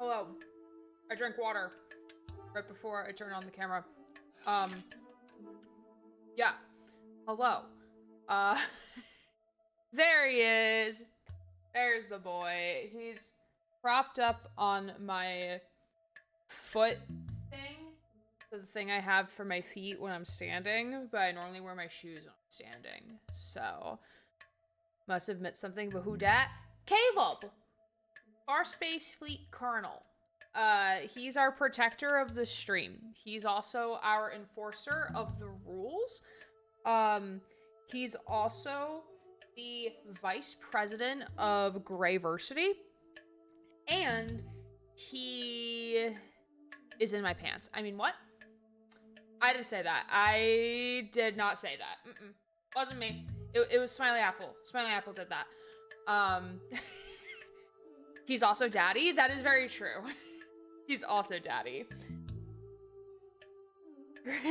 Hello. I drank water right before I turned on the camera. Um, yeah. Hello. Uh, there he is. There's the boy. He's propped up on my foot thing. So the thing I have for my feet when I'm standing, but I normally wear my shoes when I'm standing. So, must have meant something, but who dat? Caleb! Our Space Fleet Colonel. He's our protector of the stream. He's also our enforcer of the rules. He's also the vice president of Grayversity. And he is in my pants. I mean, what? I didn't say that. I did not say that. Wasn't me. It was Smiley Apple. Smiley Apple did that. He's also daddy. That is very true. He's also daddy.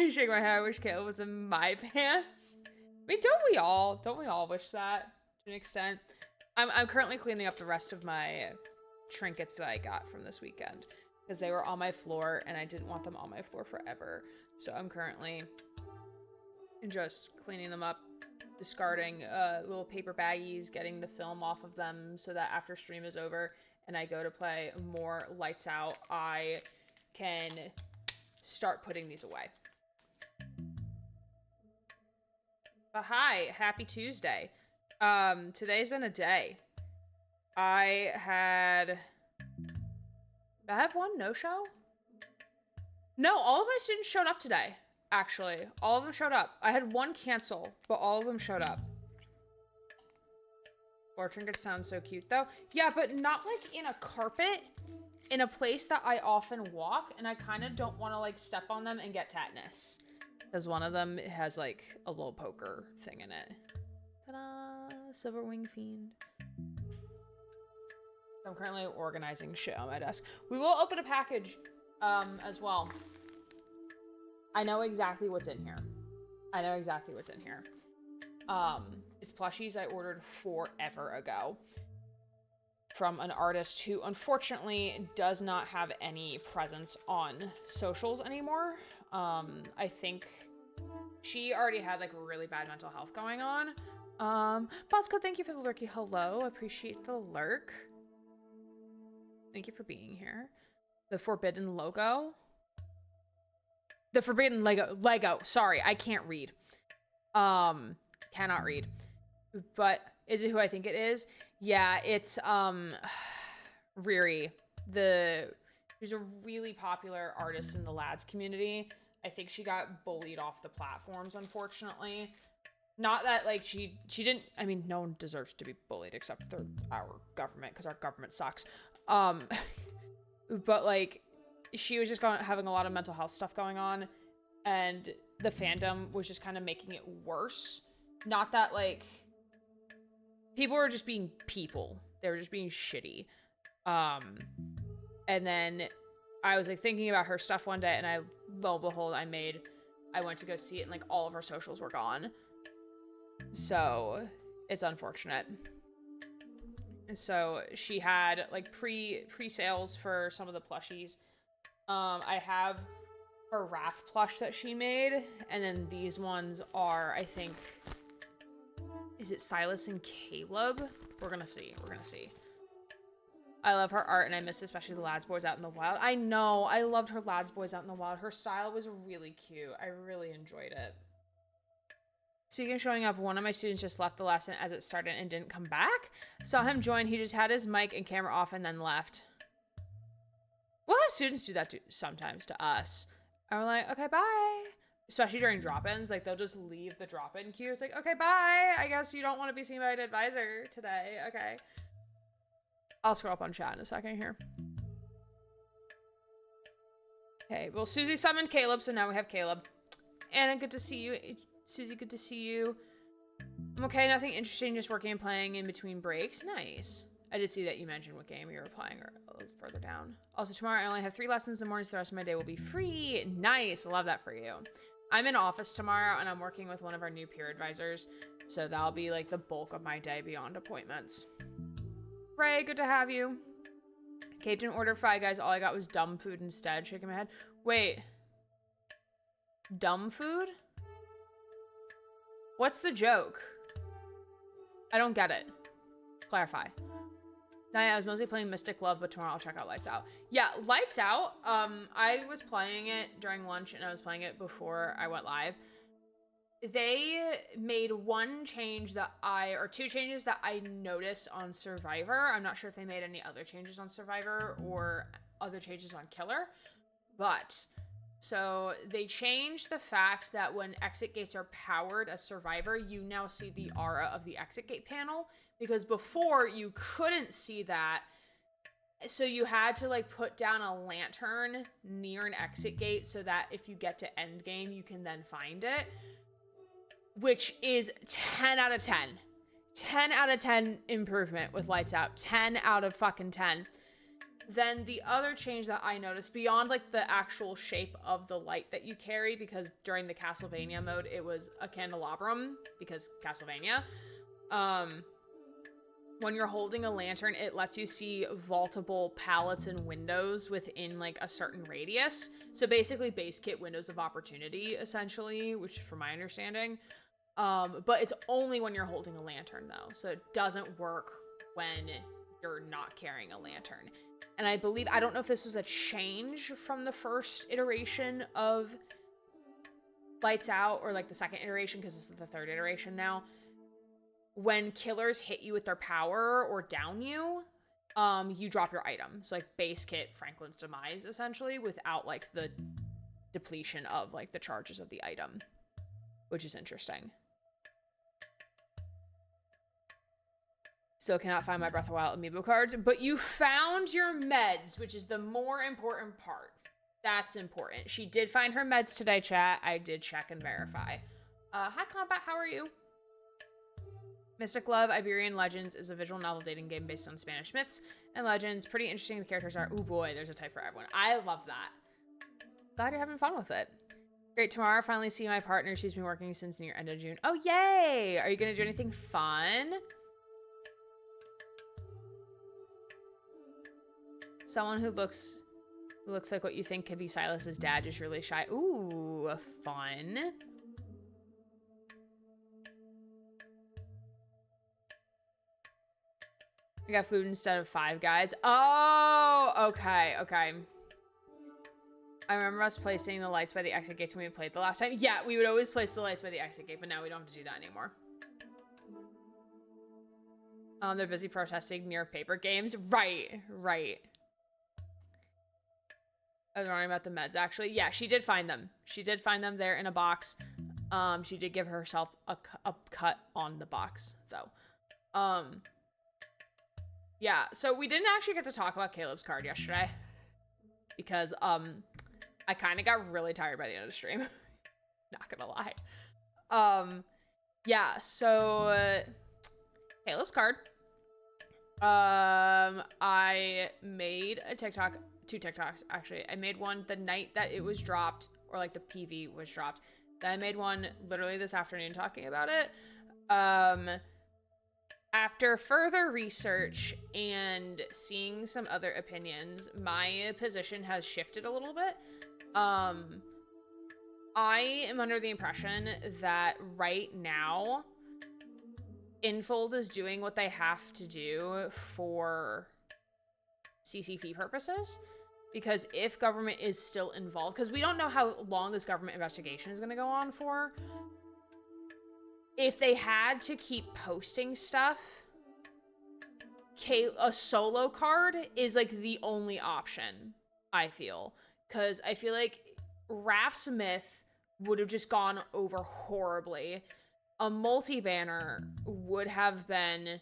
Shake my head. I wish Caleb was in my pants. I mean, don't we all? Don't we all wish that to an extent? I'm currently cleaning up the rest of my trinkets that I got from this weekend because they were on my floor and I didn't want them on my floor forever. So I'm currently just cleaning them up, discarding little paper baggies, getting the film off of them so that after stream is over and I go to play more Lights Out, I can start putting these away. But hi, happy Tuesday. Today's been a day. I have one no-show? No, all of my students showed up today, actually. All of them showed up. I had one cancel, but all of them showed up. Floor trinkets sound so cute, though. Yeah, but not, like, in a carpet, in a place that I often walk, and I kind of don't want to, like, step on them and get tetanus. Because one of them has, like, a little poker thing in it. Ta-da! Silver Wing Fiend. I'm currently organizing shit on my desk. We will open a package, as well. I know exactly what's in here. It's plushies I ordered forever ago from an artist who unfortunately does not have any presence on socials anymore. I think she already had like really bad mental health going on. Bosco, thank you for the lurky hello. Appreciate the lurk. Thank you for being here. The Forbidden Logo. The Forbidden Lego. Sorry, I can't read. Cannot read. But is it who I think it is? Yeah, it's Riri. She's a really popular artist in the lads community. I think she got bullied off the platforms, unfortunately. Not that like she didn't. I mean, no one deserves to be bullied except for our government because our government sucks. But like she was just having a lot of mental health stuff going on, and the fandom was just kind of making it worse. Not that like people were just being people; they were just being shitty. And then I was like thinking about her stuff one day, and lo and behold, I went to go see it, and like all of her socials were gone. So it's unfortunate. And so she had like pre-sales for some of the plushies. I have her Raph plush that she made, and then these ones are, I think, is it Silas and Caleb? We're gonna see. I love her art, and I miss especially the Lads Boys Out in the Wild. I know, I loved her Lads Boys Out in the Wild. Her style was really cute. I really enjoyed it. Speaking of showing up, one of my students just left the lesson as it started and didn't come back. Saw him join, he just had his mic and camera off and then left. We'll have students do that sometimes to us. And we're like, okay, bye. Especially during drop-ins, like they'll just leave the drop-in queue. It's like, okay, bye. I guess you don't want to be seen by an advisor today. Okay. I'll scroll up on chat in a second here. Okay, well, Susie summoned Caleb, so now we have Caleb. Anna, good to see you. Susie, good to see you. I'm okay, nothing interesting, just working and playing in between breaks. Nice. I did see that you mentioned what game you were playing a little further down. Also, tomorrow I only have 3 lessons in the morning, so the rest of my day will be free. Nice. Love that for you. I'm in office tomorrow, and I'm working with one of our new peer advisors, so that'll be like the bulk of my day beyond appointments. Ray, good to have you. Cajun ordered Five Guys. All I got was dumb food instead. Shaking my head. Wait. Dumb food? What's the joke? I don't get it. Clarify. I was mostly playing Mystic Love, but tomorrow I'll check out Lights Out. Yeah, Lights Out. I was playing it during lunch, and I was playing it before I went live. They made one change or two changes that I noticed on Survivor. I'm not sure if they made any other changes on Survivor or other changes on Killer, but so they changed the fact that when exit gates are powered as Survivor, you now see the aura of the exit gate panel, because before you couldn't see that. So you had to like put down a lantern near an exit gate so that if you get to end game, you can then find it. Which is 10 out of 10. 10 out of 10 improvement with Lights Out. 10 out of fucking 10. Then the other change that I noticed, beyond like the actual shape of the light that you carry, because during the Castlevania mode, it was a candelabrum, because Castlevania. When you're holding a lantern, it lets you see vaultable pallets and windows within like a certain radius. So basically base kit windows of opportunity, essentially, which from my understanding. But it's only when you're holding a lantern, though. So it doesn't work when you're not carrying a lantern. And I believe, I don't know if this was a change from the first iteration of Lights Out or like the second iteration, because this is the third iteration now. When killers hit you with their power or down you, you drop your item. So like base kit Franklin's Demise, essentially, without like the depletion of like the charges of the item, which is interesting. Still cannot find my Breath of the Wild amiibo cards, but you found your meds, which is the more important part. That's important. She did find her meds today, chat. I did check and verify. Hi, Combat. How are you? Mystic Love Iberian Legends is a visual novel dating game based on Spanish myths and legends. Pretty interesting. The characters are, oh boy, there's a type for everyone. I love that. Glad you're having fun with it. Great. Tomorrow, I finally see my partner. She's been working since near end of June. Oh, yay. Are you going to do anything fun? Someone who looks like what you think could be Silas's dad, just really shy. Ooh, fun. I got food instead of Five Guys. Oh, okay. I remember us placing the lights by the exit gates when we played the last time. Yeah, we would always place the lights by the exit gate, but now we don't have to do that anymore. They're busy protesting near paper games. Right. I was wondering about the meds, actually. Yeah, she did find them. She did find them there in a box. She did give herself a cut on the box, though. Yeah, so we didn't actually get to talk about Caleb's card yesterday. Because, I kind of got really tired by the end of the stream. Not gonna lie. Yeah, so, Caleb's card. I made a TikTok, 2 TikToks, actually. I made one the night that it was dropped, or like the PV was dropped. Then I made one literally this afternoon talking about it. After further research and seeing some other opinions, my position has shifted a little bit. I am under the impression that right now, Infold is doing what they have to do for CCP purposes. Because if government is still involved, because we don't know how long this government investigation is going to go on for. If they had to keep posting stuff, a solo card is like the only option, I feel. Because I feel like Raph Smith would have just gone over horribly. A multi-banner would have been...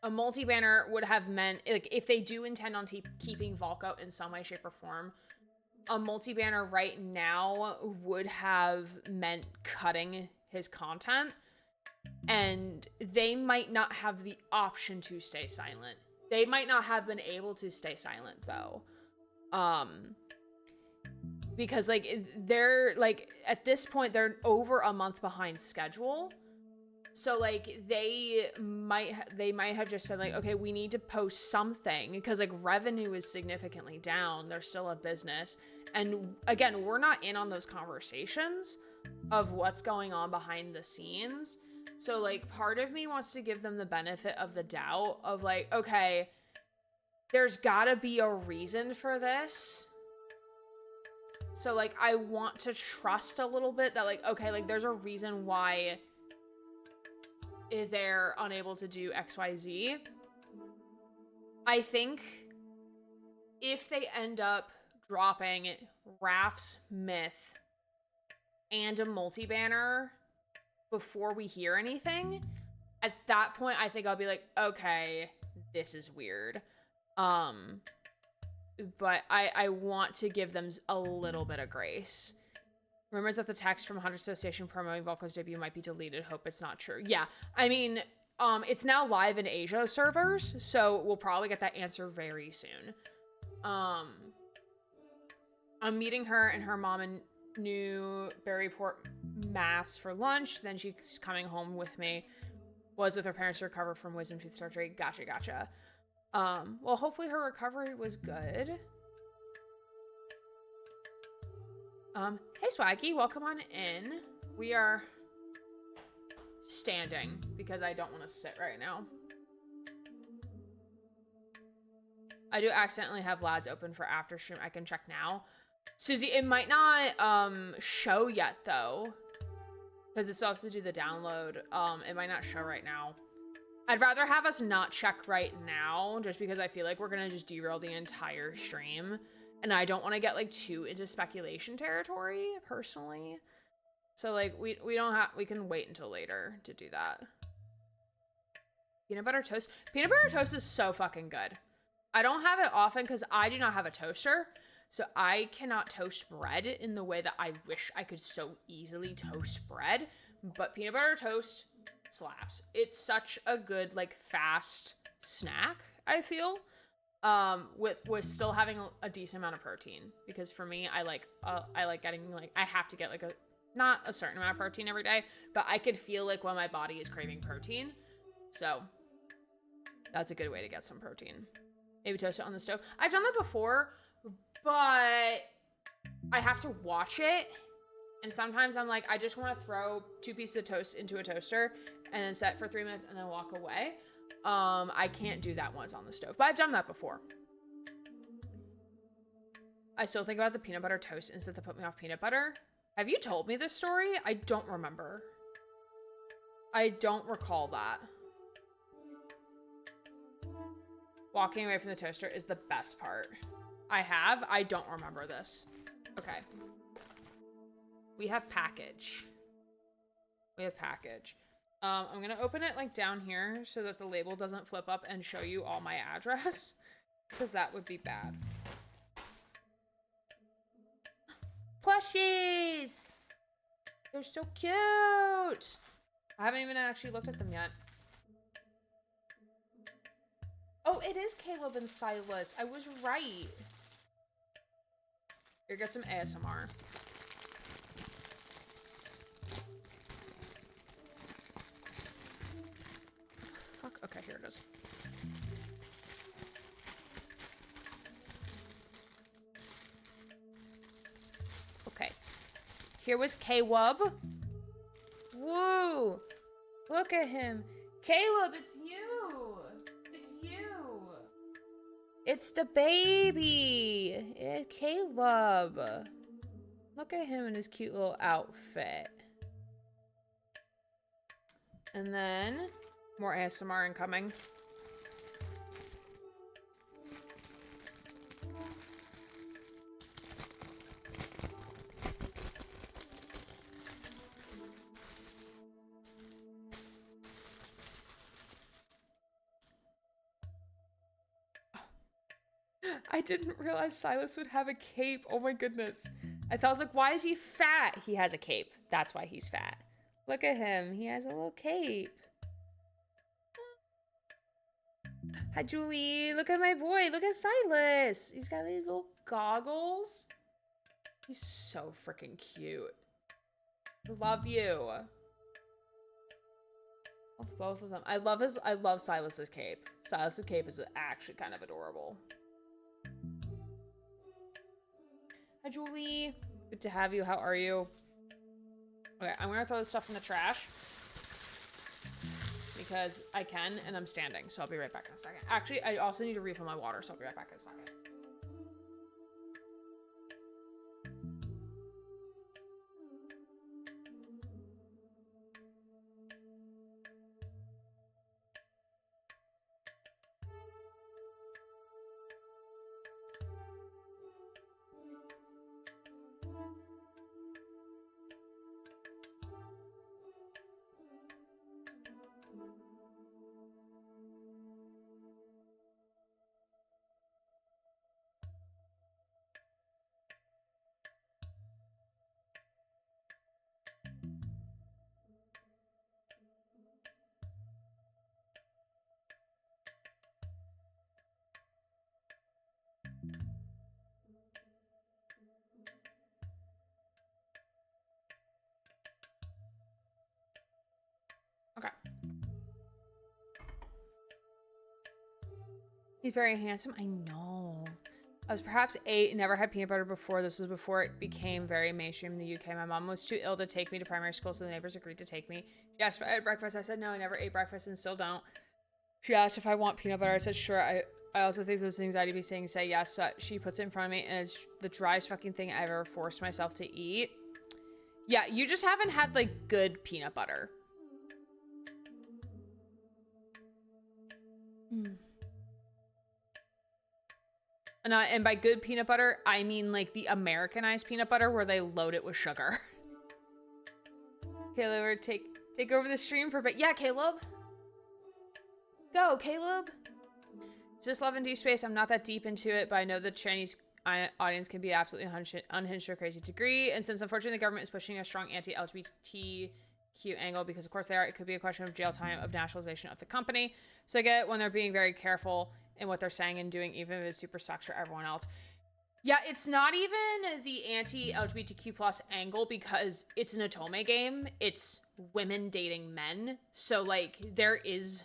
A multi-banner would have meant, like, if they do intend on keeping Volko in some way, shape, or form, a multi-banner right now would have meant cutting his content, and they might not have the option to stay silent. They might not have been able to stay silent, though. Because, like, they're, like, at this point, they're over a month behind schedule. So like they might have just said like, okay, we need to post something because like revenue is significantly down. They're still a business. And again, we're not in on those conversations of what's going on behind the scenes. So like part of me wants to give them the benefit of the doubt of like, okay, there's gotta be a reason for this. So like I want to trust a little bit that like, okay, like there's a reason why they're unable to do XYZ. I think if they end up dropping Raph's myth and a multi-banner before we hear anything, at that point I think I'll be like, okay, this is weird. But I want to give them a little bit of grace. Rumors that the text from Hunter Association promoting Volko's debut might be deleted. Hope it's not true. Yeah, I mean, it's now live in Asia servers, so we'll probably get that answer very soon. I'm meeting her and her mom in Newburyport, Mass for lunch. Then she's coming home with me. Was with her parents to recover from wisdom tooth surgery. Gotcha. Well, hopefully her recovery was good. Hey Swaggy, welcome on in. We are standing because I don't want to sit right now. I do accidentally have LADs open for after stream. I can check now. Susie, it might not show yet though, because it's supposed to do the download. It might not show right now. I'd rather have us not check right now, just because I feel like we're gonna just derail the entire stream. And I don't want to get like too into speculation territory personally. So like we can wait until later to do that. Peanut butter toast. Peanut butter toast is so fucking good. I don't have it often because I do not have a toaster. So I cannot toast bread in the way that I wish I could so easily toast bread. But peanut butter toast slaps. It's such a good like fast snack, I feel. With still having a decent amount of protein, because for me, I like getting like, I have to get like not a certain amount of protein every day, but I could feel like when my body is craving protein. So that's a good way to get some protein. Maybe toast it on the stove. I've done that before, but I have to watch it. And sometimes I'm like, I just want to throw 2 pieces of toast into a toaster and then set for 3 minutes and then walk away. I can't do that once on the stove, but I've done that before. I still think about the peanut butter toast instead to put me off peanut butter. Have you told me this story? I don't remember. I don't recall that. Walking away from the toaster is the best part. I don't remember this. Okay. We have package. I'm gonna open it like down here so that the label doesn't flip up and show you all my address, because that would be bad. Plushies! They're so cute! I haven't even actually looked at them yet. Oh, it is Caleb and Silas. I was right. Here, get some ASMR. Okay, here it is. Okay. Here was K-Wub. Woo! Look at him. Caleb, it's you! It's you! It's the baby! It's Caleb. Look at him in his cute little outfit. And then more ASMR incoming. I didn't realize Silas would have a cape. Oh my goodness. I thought, I was like, why is he fat? He has a cape. That's why he's fat. Look at him. He has a little cape. Hi, Julie. Look at my boy. Look at Silas. He's got these little goggles. He's so freaking cute. Love you. Of both of them. I love Silas's cape. Silas's cape is actually kind of adorable. Hi, Julie. Good to have you. How are you? Okay, I'm gonna throw this stuff in the trash because I can, and I'm standing, so I'll be right back in a second. Actually, I also need to refill my water, so I'll be right back in a second. Okay. He's very handsome. I know. I was perhaps 8, never had peanut butter before. This was before it became very mainstream in the UK. My mom was too ill to take me to primary school, so the neighbors agreed to take me. She asked if I had breakfast. I said no, I never ate breakfast and still don't. She asked if I want peanut butter. I said sure. I also think those things I'd be saying say yes. So she puts it in front of me, and it's the driest fucking thing I've ever forced myself to eat. Yeah, you just haven't had, like, good peanut butter. And by good peanut butter, I mean, like, the Americanized peanut butter where they load it with sugar. Caleb, take over the stream for a bit. Yeah, Caleb. Go, Caleb. Is this Love and Deep Space? I'm not that deep into it, but I know the Chinese audience can be absolutely unhinged to a crazy degree. And since, unfortunately, the government is pushing a strong anti-LGBTQ angle, because, of course, they are, it could be a question of jail time, of nationalization of the company. So I get when they're being very careful in what they're saying and doing, even if it super sucks for everyone else. Yeah, it's not even the anti-LGBTQ plus angle because it's an Otome game. It's women dating men. So, like, there is,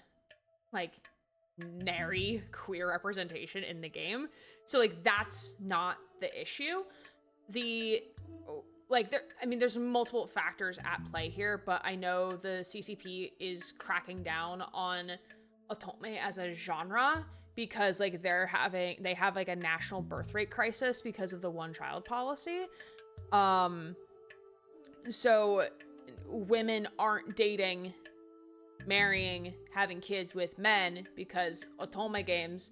like, nary queer representation in the game. So, like, that's not the issue. There's multiple factors at play here, but I know the CCP is cracking down on Otome as a genre because, like, they have like a national birth rate crisis because of the one child policy. So women aren't dating, marrying, having kids with men because Otome games,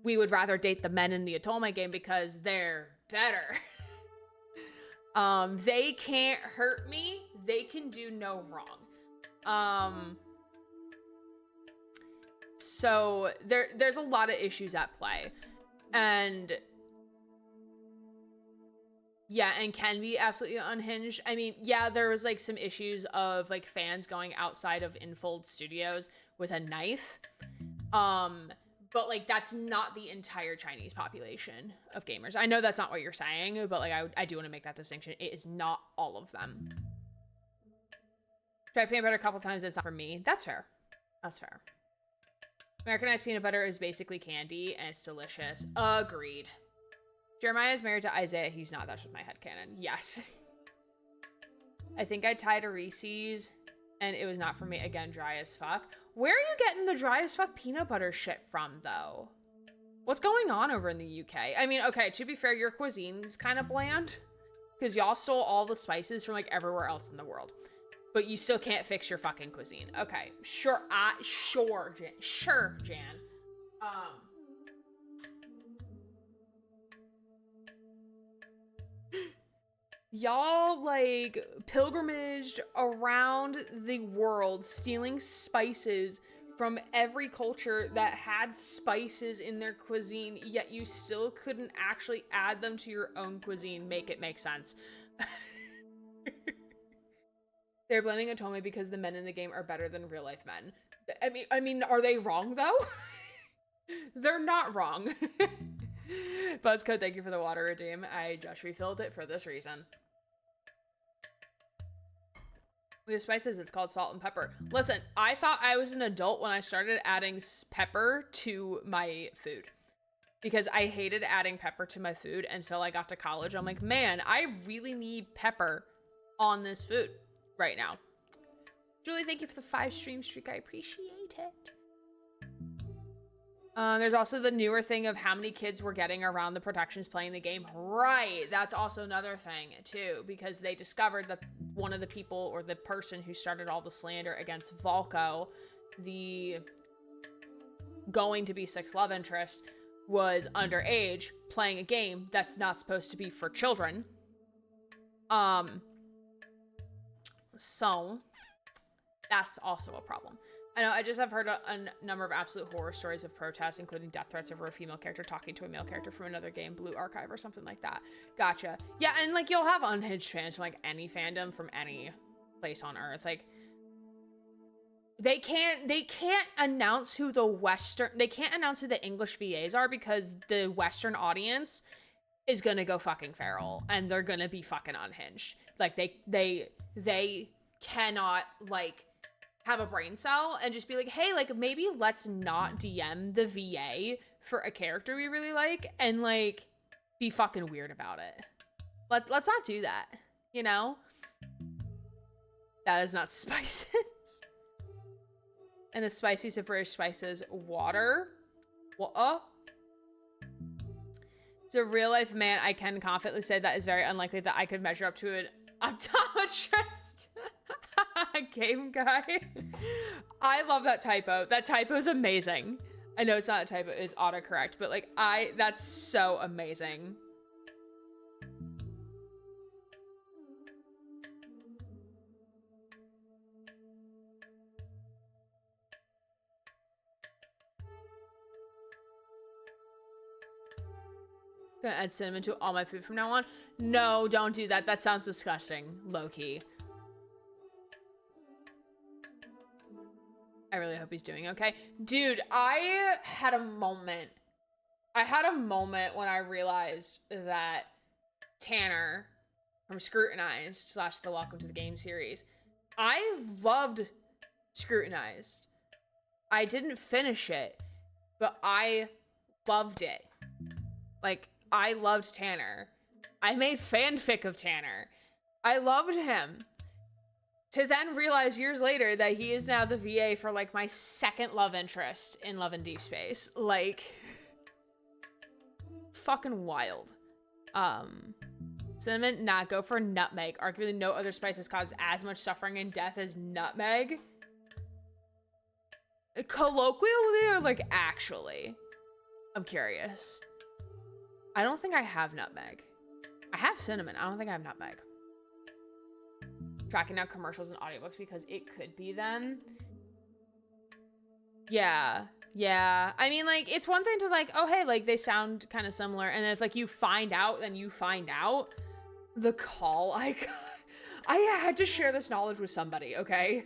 we would rather date the men in the Otome game because they're better. They can't hurt me. They can do no wrong. So there's a lot of issues at play, and yeah, and can be absolutely unhinged. I mean, yeah, there was like some issues of like fans going outside of Infold Studios with a knife. But like that's not the entire Chinese population of gamers. I know that's not what you're saying, but like I do want to make that distinction. It is not all of them. Tried peanut butter a couple times. It's not for me. That's fair. That's fair. Americanized peanut butter is basically candy, and it's delicious. Agreed. Jeremiah is married to Isaiah. He's not. That's just my headcanon. Yes. I think I tied a Reese's, and it was not for me. Again, dry as fuck. Where are you getting the dry as fuck peanut butter shit from, though? What's going on over in the UK? I mean, okay, to be fair, your cuisine's kind of bland, because y'all stole all the spices from, like, everywhere else in the world. But you still can't fix your fucking cuisine. Okay, sure, Jan. Y'all, like, pilgrimaged around the world stealing spices from every culture that had spices in their cuisine, yet you still couldn't actually add them to your own cuisine. Make it make sense. They're blaming Otome because the men in the game are better than real life men. I mean, are they wrong though? They're not wrong. Buzzcode, thank you for the water redeem. I just refilled it for this reason. We have spices. It's called salt and pepper. Listen, I thought I was an adult when I started adding pepper to my food. Because I hated adding pepper to my food until I got to college. I'm like, man, I really need pepper on this food right now. Julie, thank you for the 5 stream streak. I appreciate it. There's also the newer thing of how many kids were getting around the protections playing the game. Right. That's also another thing, too, because they discovered that one of the people or the person who started all the slander against Volko, the going to be 6 love interest, was underage playing a game that's not supposed to be for children. So that's also a problem. I know, I just have heard a number of absolute horror stories of protests, including death threats over a female character talking to a male character from another game, Blue Archive or something like that. Gotcha. Yeah, and like you'll have unhinged fans from like any fandom from any place on earth. Like they can't announce who they can't announce who the English VAs are because the Western audience is gonna go fucking feral and they're gonna be fucking unhinged. Like they cannot like have a brain cell and just be like, hey, like maybe let's not DM the VA for a character we really like and like be fucking weird about it. Let's not do that, you know? That is not spices. And the spiciest of British spices, water. It's a real life man. I can confidently say that is very unlikely that I could measure up to an optometrist. Game guy. I love that typo. That typo is amazing. I know it's not a typo, it's autocorrect, but like that's so amazing. Gonna add cinnamon to all my food from now on. No, don't do that. That sounds disgusting, low-key. I really hope he's doing okay. Dude, I had a moment when I realized that Tanner from Scrutinized / the Welcome to the Game series, I loved Scrutinized. I didn't finish it, but I loved it. Like, I loved Tanner. I made fanfic of Tanner. I loved him. To then realize years later that he is now the VA for like my second love interest in Love and Deep Space. Like, fucking wild. Cinnamon, nah, go for nutmeg. Arguably no other spice has caused as much suffering and death as nutmeg. Colloquially or like actually? I'm curious. I don't think I have nutmeg. I have cinnamon. I don't think I have nutmeg. Tracking down commercials and audiobooks because it could be them. Yeah. I mean, like, it's one thing to like, oh, hey, like, they sound kind of similar. And then if, like, you find out, then you find out. The call I got. I had to share this knowledge with somebody, okay?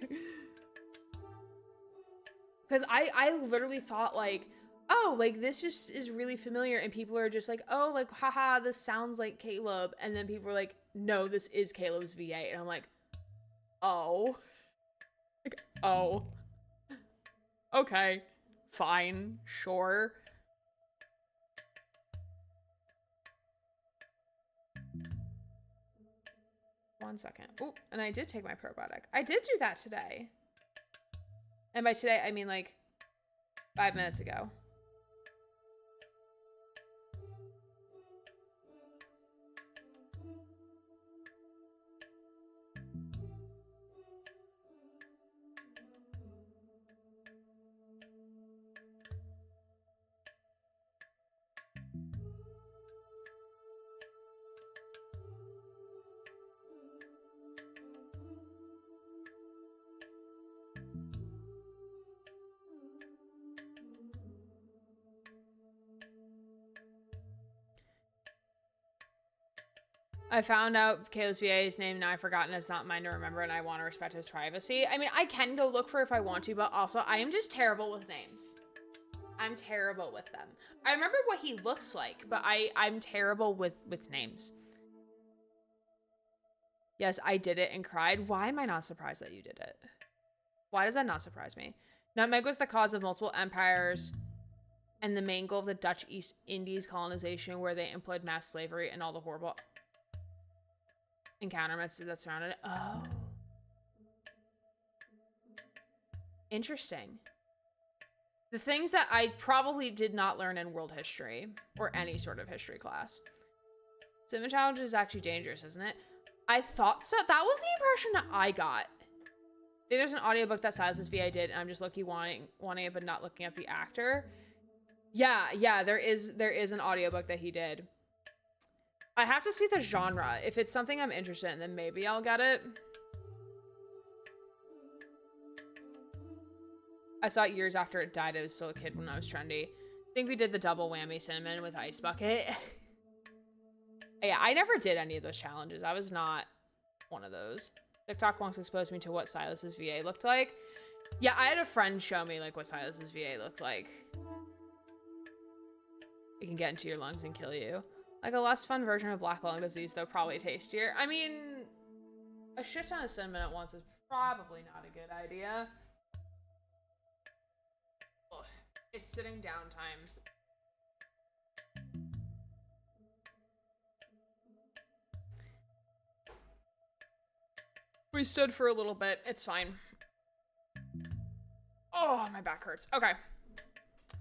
Because I literally thought, like, oh, like, this just is really familiar. And people are just like, oh, like, haha, this sounds like Caleb. And then people are like, no, this is Caleb's VA. And I'm like, oh. Like, oh. Okay. Fine. Sure. One second. Oh, and I did take my probiotic. I did do that today. And by today, I mean like 5 minutes ago. I found out Caleb's VA's name, now I've forgotten, it's not mine to remember, and I want to respect his privacy. I mean, I can go look for it if I want to, but also, I am just terrible with names. I'm terrible with them. I remember what he looks like, but I'm terrible with names. Yes, I did it and cried. Why am I not surprised that you did it? Why does that not surprise me? Nutmeg was the cause of multiple empires and the main goal of the Dutch East Indies colonization, where they employed mass slavery and all the horrible encounterments that surrounded it. Oh. Interesting. The things that I probably did not learn in world history or any sort of history class. Cinnamon challenge is actually dangerous, isn't it? I thought so. That was the impression that I got. I think there's an audiobook that Silas VA did, and I'm just lucky wanting it, but not looking at the actor. Yeah, there is an audiobook that he did. I have to see the genre. If it's something I'm interested in, then maybe I'll get it. I saw it years after it died. I was still a kid when I was trendy. I think we did the double whammy cinnamon with Ice Bucket. Yeah, I never did any of those challenges. I was not one of those. TikTok once exposed me to what Silas's VA looked like. Yeah, I had a friend show me like what Silas's VA looked like. It can get into your lungs and kill you. Like a less fun version of black lung disease, though probably tastier. I mean, a shit ton of cinnamon at once is probably not a good idea. Ugh, it's sitting down time. We stood for a little bit. It's fine. Oh, my back hurts. Okay.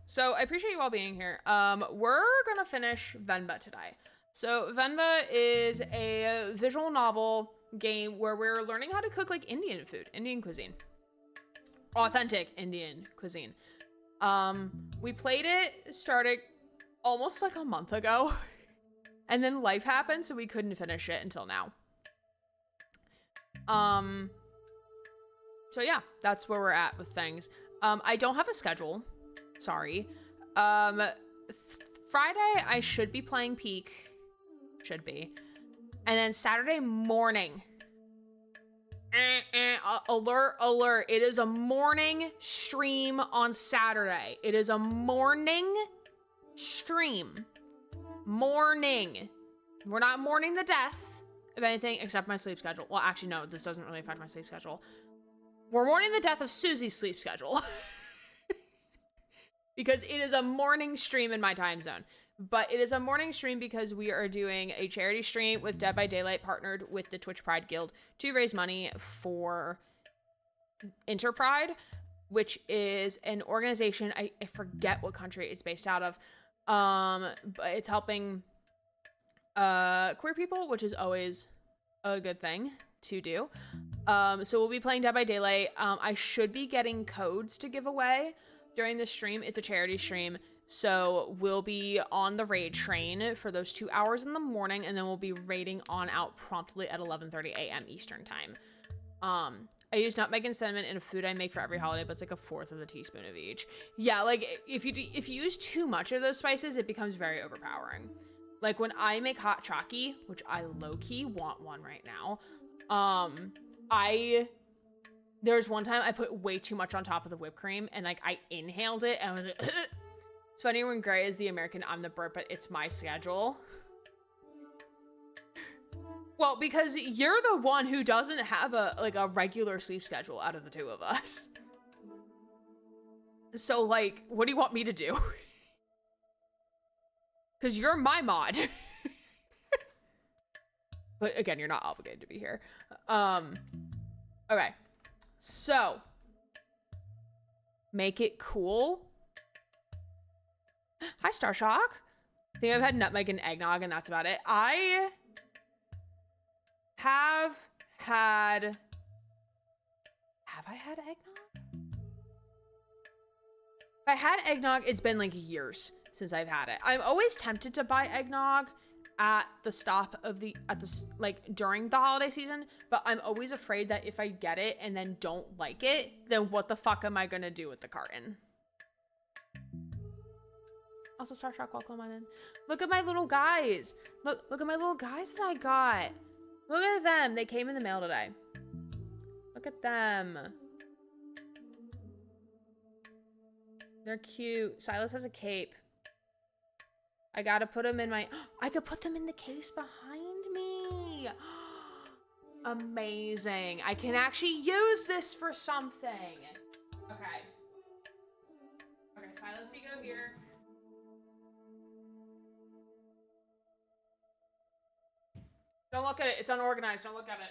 So I appreciate you all being here. We're gonna finish Venba today. So Venba is a visual novel game where we're learning how to cook like Indian food, Indian cuisine. Authentic Indian cuisine. We played it, started almost like a month ago. And then life happened, so we couldn't finish it until now. So yeah, that's where we're at with things. I don't have a schedule. Sorry. Friday, I should be playing Peak. Should be. And then Saturday morning. Alert. It is a morning stream on Saturday. It is a morning stream. Morning. We're not mourning the death of anything except my sleep schedule. Well, actually, no, this doesn't really affect my sleep schedule. We're mourning the death of Susie's sleep schedule. Because it is a morning stream in my time zone. But it is a morning stream because we are doing a charity stream with Dead by Daylight, partnered with the Twitch Pride Guild to raise money for Interpride, which is an organization, I forget what country it's based out of, but it's helping queer people, which is always a good thing to do. So we'll be playing Dead by Daylight. I should be getting codes to give away during the stream. It's a charity stream, so we'll be on the raid train for those 2 hours in the morning, and then we'll be raiding on out promptly at 11:30 a.m. Eastern time. I use nutmeg and cinnamon in a food I make for every holiday, but it's like a fourth of a teaspoon of each. Yeah, like if you use too much of those spices, it becomes very overpowering. Like when I make hot chocky, which I low-key want one right now, there's one time I put way too much on top of the whipped cream, and like I inhaled it, and I was like, it's funny when Gray is the American, I'm the Brit, but it's my schedule. Well, because you're the one who doesn't have a regular sleep schedule out of the two of us. So like, what do you want me to do? Because you're my mod. But again, you're not obligated to be here. Okay. So, make it cool. Hi, Starshock. I think I've had nutmeg and eggnog, and that's about it. I have I had eggnog? If I had eggnog, it's been like years since I've had it. I'm always tempted to buy eggnog at the stop of like during the holiday season, but I'm always afraid that if I get it and then don't like it, then what the fuck am I gonna do with the carton? Also, Star Trek, welcome on in. Look at my little guys. Look at my little guys that I got. Look at them. They came in the mail today. Look at them. They're cute. Silas has a cape. I gotta put them in my... I could put them in the case behind me. Amazing. I can actually use this for something. Okay. Okay, Silas, you go here. Don't look at it. It's unorganized. Don't look at it.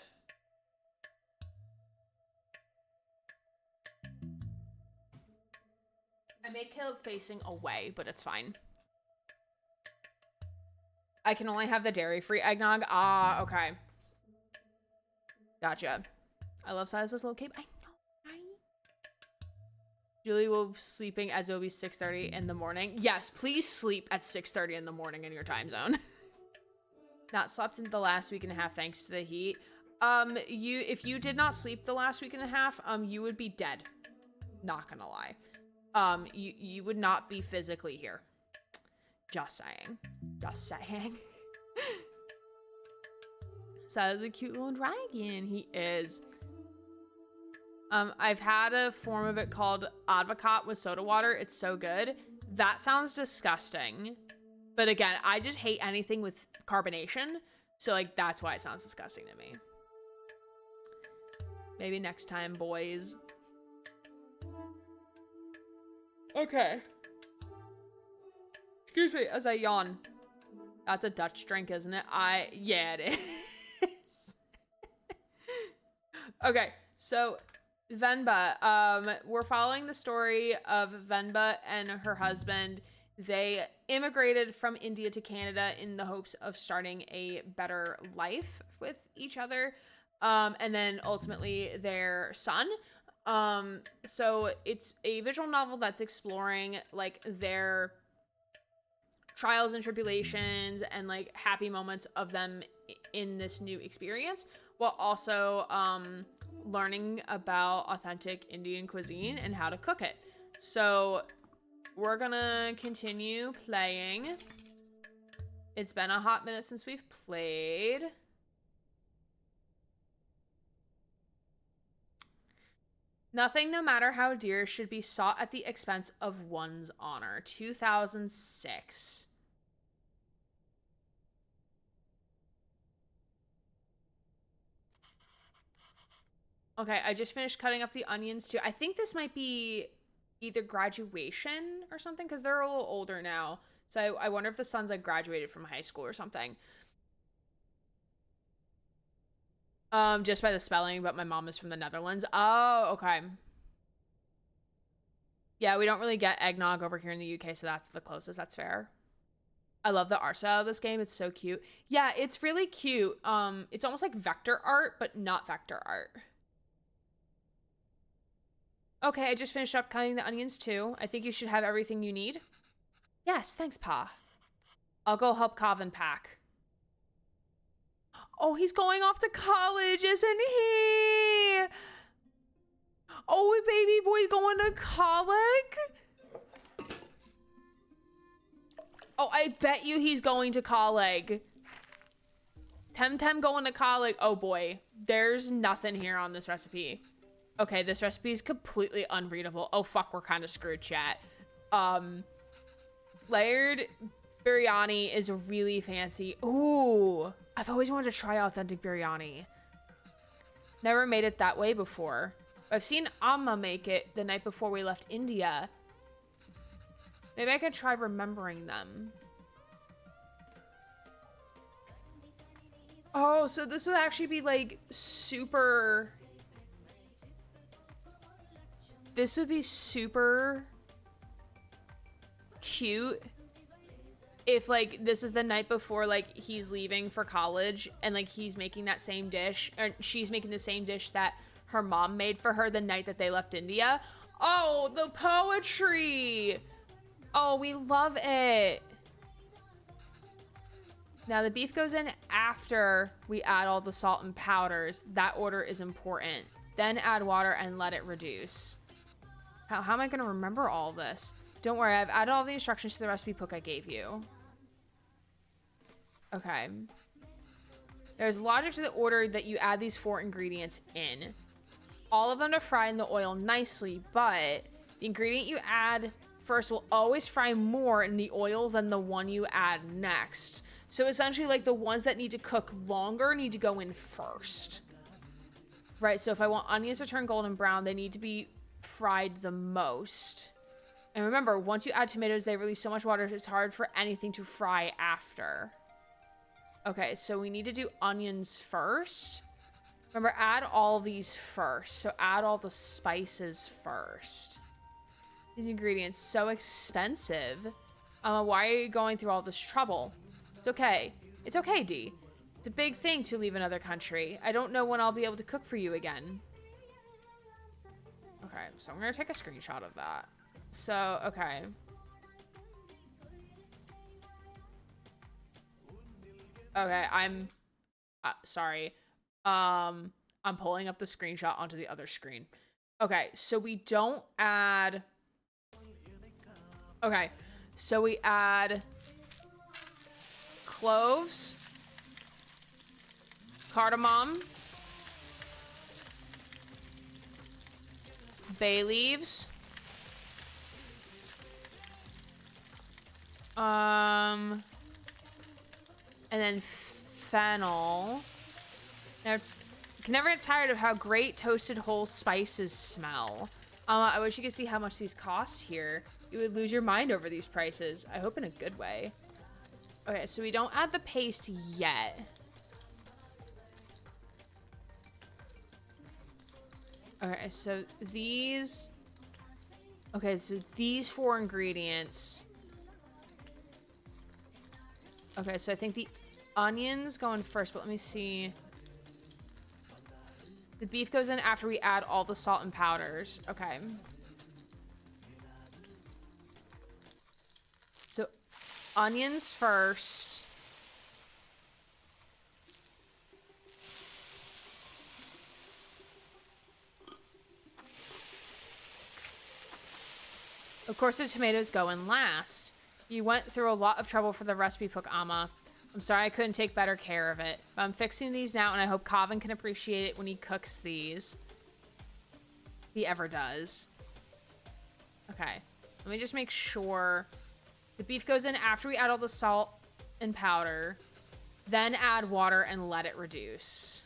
I made Caleb facing away, but it's fine. I can only have the dairy-free eggnog. Ah, okay. Gotcha. I love Silas's little cape. I know, right? Julie will be sleeping as it'll be 6:30 in the morning. Yes, please sleep at 6:30 in the morning in your time zone. Not slept in the last week and a half thanks to the heat. If you did not sleep the last week and a half, you would be dead. Not gonna lie. You would not be physically here. Just saying. Just saying. So is a cute little dragon. He is. I've had a form of it called advocat with soda water. It's so good. That sounds disgusting. But again, I just hate anything with carbonation. So like, that's why it sounds disgusting to me. Maybe next time, boys. Okay. Excuse me as I yawn. That's a Dutch drink, isn't it? Yeah, it is. Okay, so Venba. We're following the story of Venba and her husband. They immigrated from India to Canada in the hopes of starting a better life with each other. And then ultimately their son. So it's a visual novel that's exploring like their trials and tribulations and like happy moments of them in this new experience, while also learning about authentic Indian cuisine and how to cook it. So we're gonna continue playing. It's been a hot minute since we've played. Nothing, no matter how dear, should be sought at the expense of one's honor. 2006. Okay, I just finished cutting up the onions too. I think this might be either graduation or something, because they're a little older now. So I wonder if the son's like graduated from high school or something. Just by the spelling, but my mom is from the Netherlands. Oh, okay. Yeah, we don't really get eggnog over here in the UK, so that's the closest. That's fair. I love the art style of this game. It's so cute. Yeah, it's really cute. It's almost like vector art, but not vector art. Okay, I just finished up cutting the onions too. I think you should have everything you need. Yes, thanks, Pa. I'll go help Calvin pack. Oh, he's going off to college, isn't he? Oh, baby boy's going to college? Oh, I bet you he's going to college. Temtem going to college. Oh boy, there's nothing here on this recipe. Okay, this recipe is completely unreadable. Oh fuck, we're kind of screwed, chat. Layered biryani is really fancy. Ooh, I've always wanted to try authentic biryani. Never made it that way before. I've seen Amma make it the night before we left India. Maybe I could try remembering them. Oh, so this would actually be like super... This would be super cute if like this is the night before like he's leaving for college and like he's making that same dish, or she's making the same dish that her mom made for her the night that they left India. Oh, the poetry. Oh, we love it. Now the beef goes in after we add all the salt and powders. That order is important. Then add water and let it reduce. How am I gonna remember all this? Don't worry, I've added all the instructions to the recipe book I gave you. Okay. There's logic to the order that you add these 4 ingredients in. All of them to fry in the oil nicely, but the ingredient you add first will always fry more in the oil than the one you add next. So essentially like the ones that need to cook longer need to go in first. Right, so if I want onions to turn golden brown, they need to be fried the most. And remember, once you add tomatoes, they release so much water, it's hard for anything to fry after. Okay, so we need to do onions first. Remember, add all these first. So add all the spices first. These ingredients, so expensive. Why are you going through all this trouble? It's okay. It's okay, Dee. It's a big thing to leave another country. I don't know when I'll be able to cook for you again. Okay, so I'm gonna take a screenshot of that. So, okay. Okay, I'm sorry. I'm pulling up the screenshot onto the other screen. Okay, so we don't add... Okay, so we add cloves, cardamom, bay leaves, and then fennel. Now, I can never get tired of how great toasted whole spices smell. I wish you could see how much these cost here. You would lose your mind over these prices. I hope in a good way. Okay, so we don't add the paste yet. Okay, so these... Okay, so these 4 ingredients... Okay, so I think the onions going first, but let me see. The beef goes in after we add all the salt and powders. Okay. So, onions first. Of course, the tomatoes go in last. You went through a lot of trouble for the recipe book, Amma. I'm sorry I couldn't take better care of it. But I'm fixing these now, and I hope Kavin can appreciate it when he cooks these. He ever does. Okay. Let me just make sure. The beef goes in after we add all the salt and powder. Then add water and let it reduce.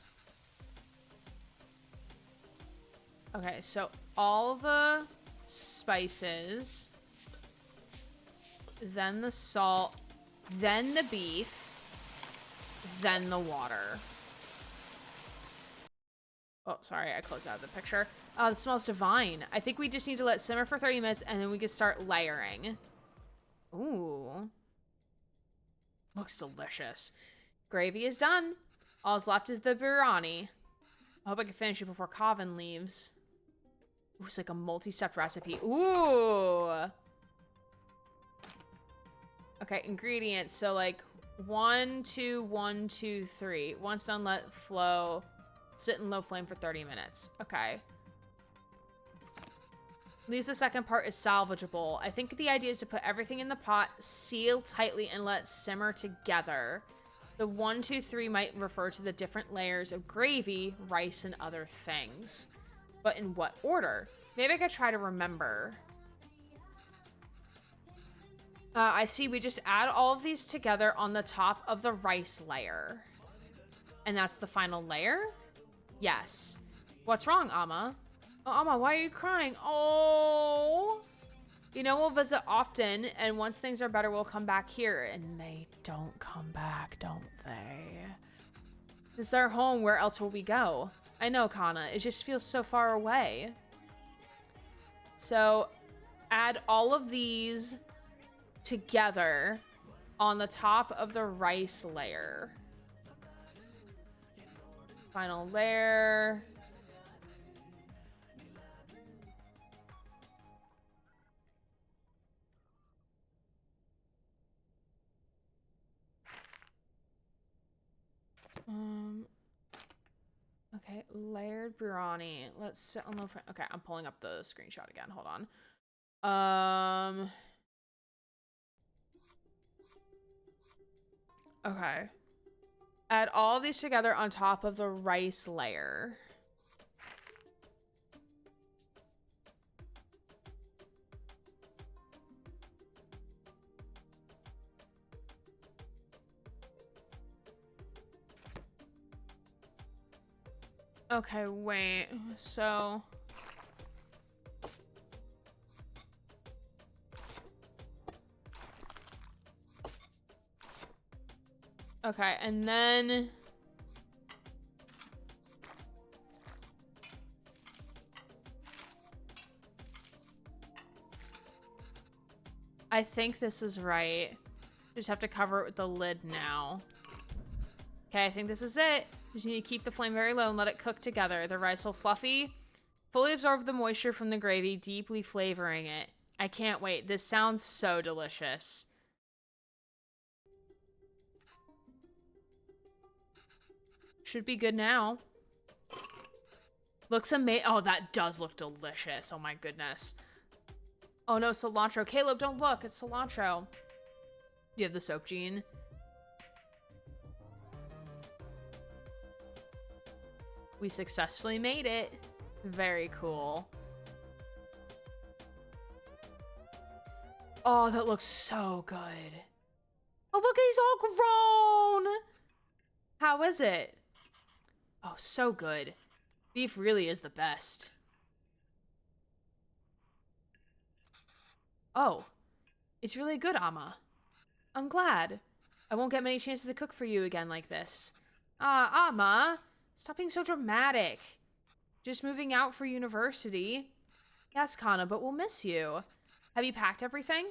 Okay, so all the spices. Then the salt. Then the beef. Then the water. Oh, sorry, I closed out the picture. Oh, this smells divine. I think we just need to let it simmer for 30 minutes and then we can start layering. Ooh. Looks delicious. Gravy is done. All's left is the biryani. I hope I can finish it before Kavin leaves. Ooh, it's like a multi-step recipe. Ooh. Okay, ingredients. So like 1, 2, 1, 2, 3. Once done, let flow. Sit in low flame for 30 minutes. Okay. At least the second part is salvageable. I think the idea is to put everything in the pot, seal tightly, and let it simmer together. The 1, 2, 3 might refer to the different layers of gravy, rice, and other things. But in what order? Maybe I could try to remember. I see we just add all of these together on the top of the rice layer. And that's the final layer? Yes. What's wrong, Amma? Oh, Amma, why are you crying? Oh. You know, we'll visit often, and once things are better, we'll come back here. And they don't come back, don't they? This is our home. Where else will we go? I know, Kana. It just feels so far away. So, add all of these together on the top of the rice layer. Final layer. Okay, layered biryani. Let's sit on low flame. Okay, I'm pulling up the screenshot again. Hold on. Okay. Add all these together on top of the rice layer. Okay, wait. So... Okay, and then... I think this is right. Just have to cover it with the lid now. Okay, I think this is it. Just need to keep the flame very low and let it cook together. The rice will fluffy, fully absorb the moisture from the gravy, deeply flavoring it. I can't wait. This sounds so delicious. Should be good now. Looks amazing. Oh, that does look delicious. Oh my goodness. Oh no, cilantro. Caleb, don't look. It's cilantro. Do you have the soap gene? We successfully made it. Very cool. Oh, that looks so good. Oh, look, he's all grown. How is it? Oh, so good. Beef really is the best. Oh, it's really good, Amma. I'm glad. I won't get many chances to cook for you again like this. Ah, Amma, stop being so dramatic. Just moving out for university. Yes, Kana, but we'll miss you. Have you packed everything?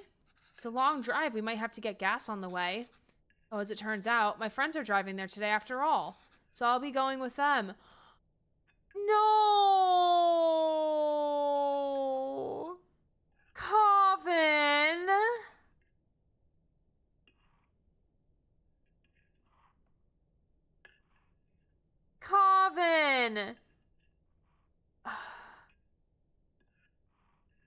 It's a long drive. We might have to get gas on the way. Oh, as it turns out, my friends are driving there today after all. So I'll be going with them. No! Coven! Coven!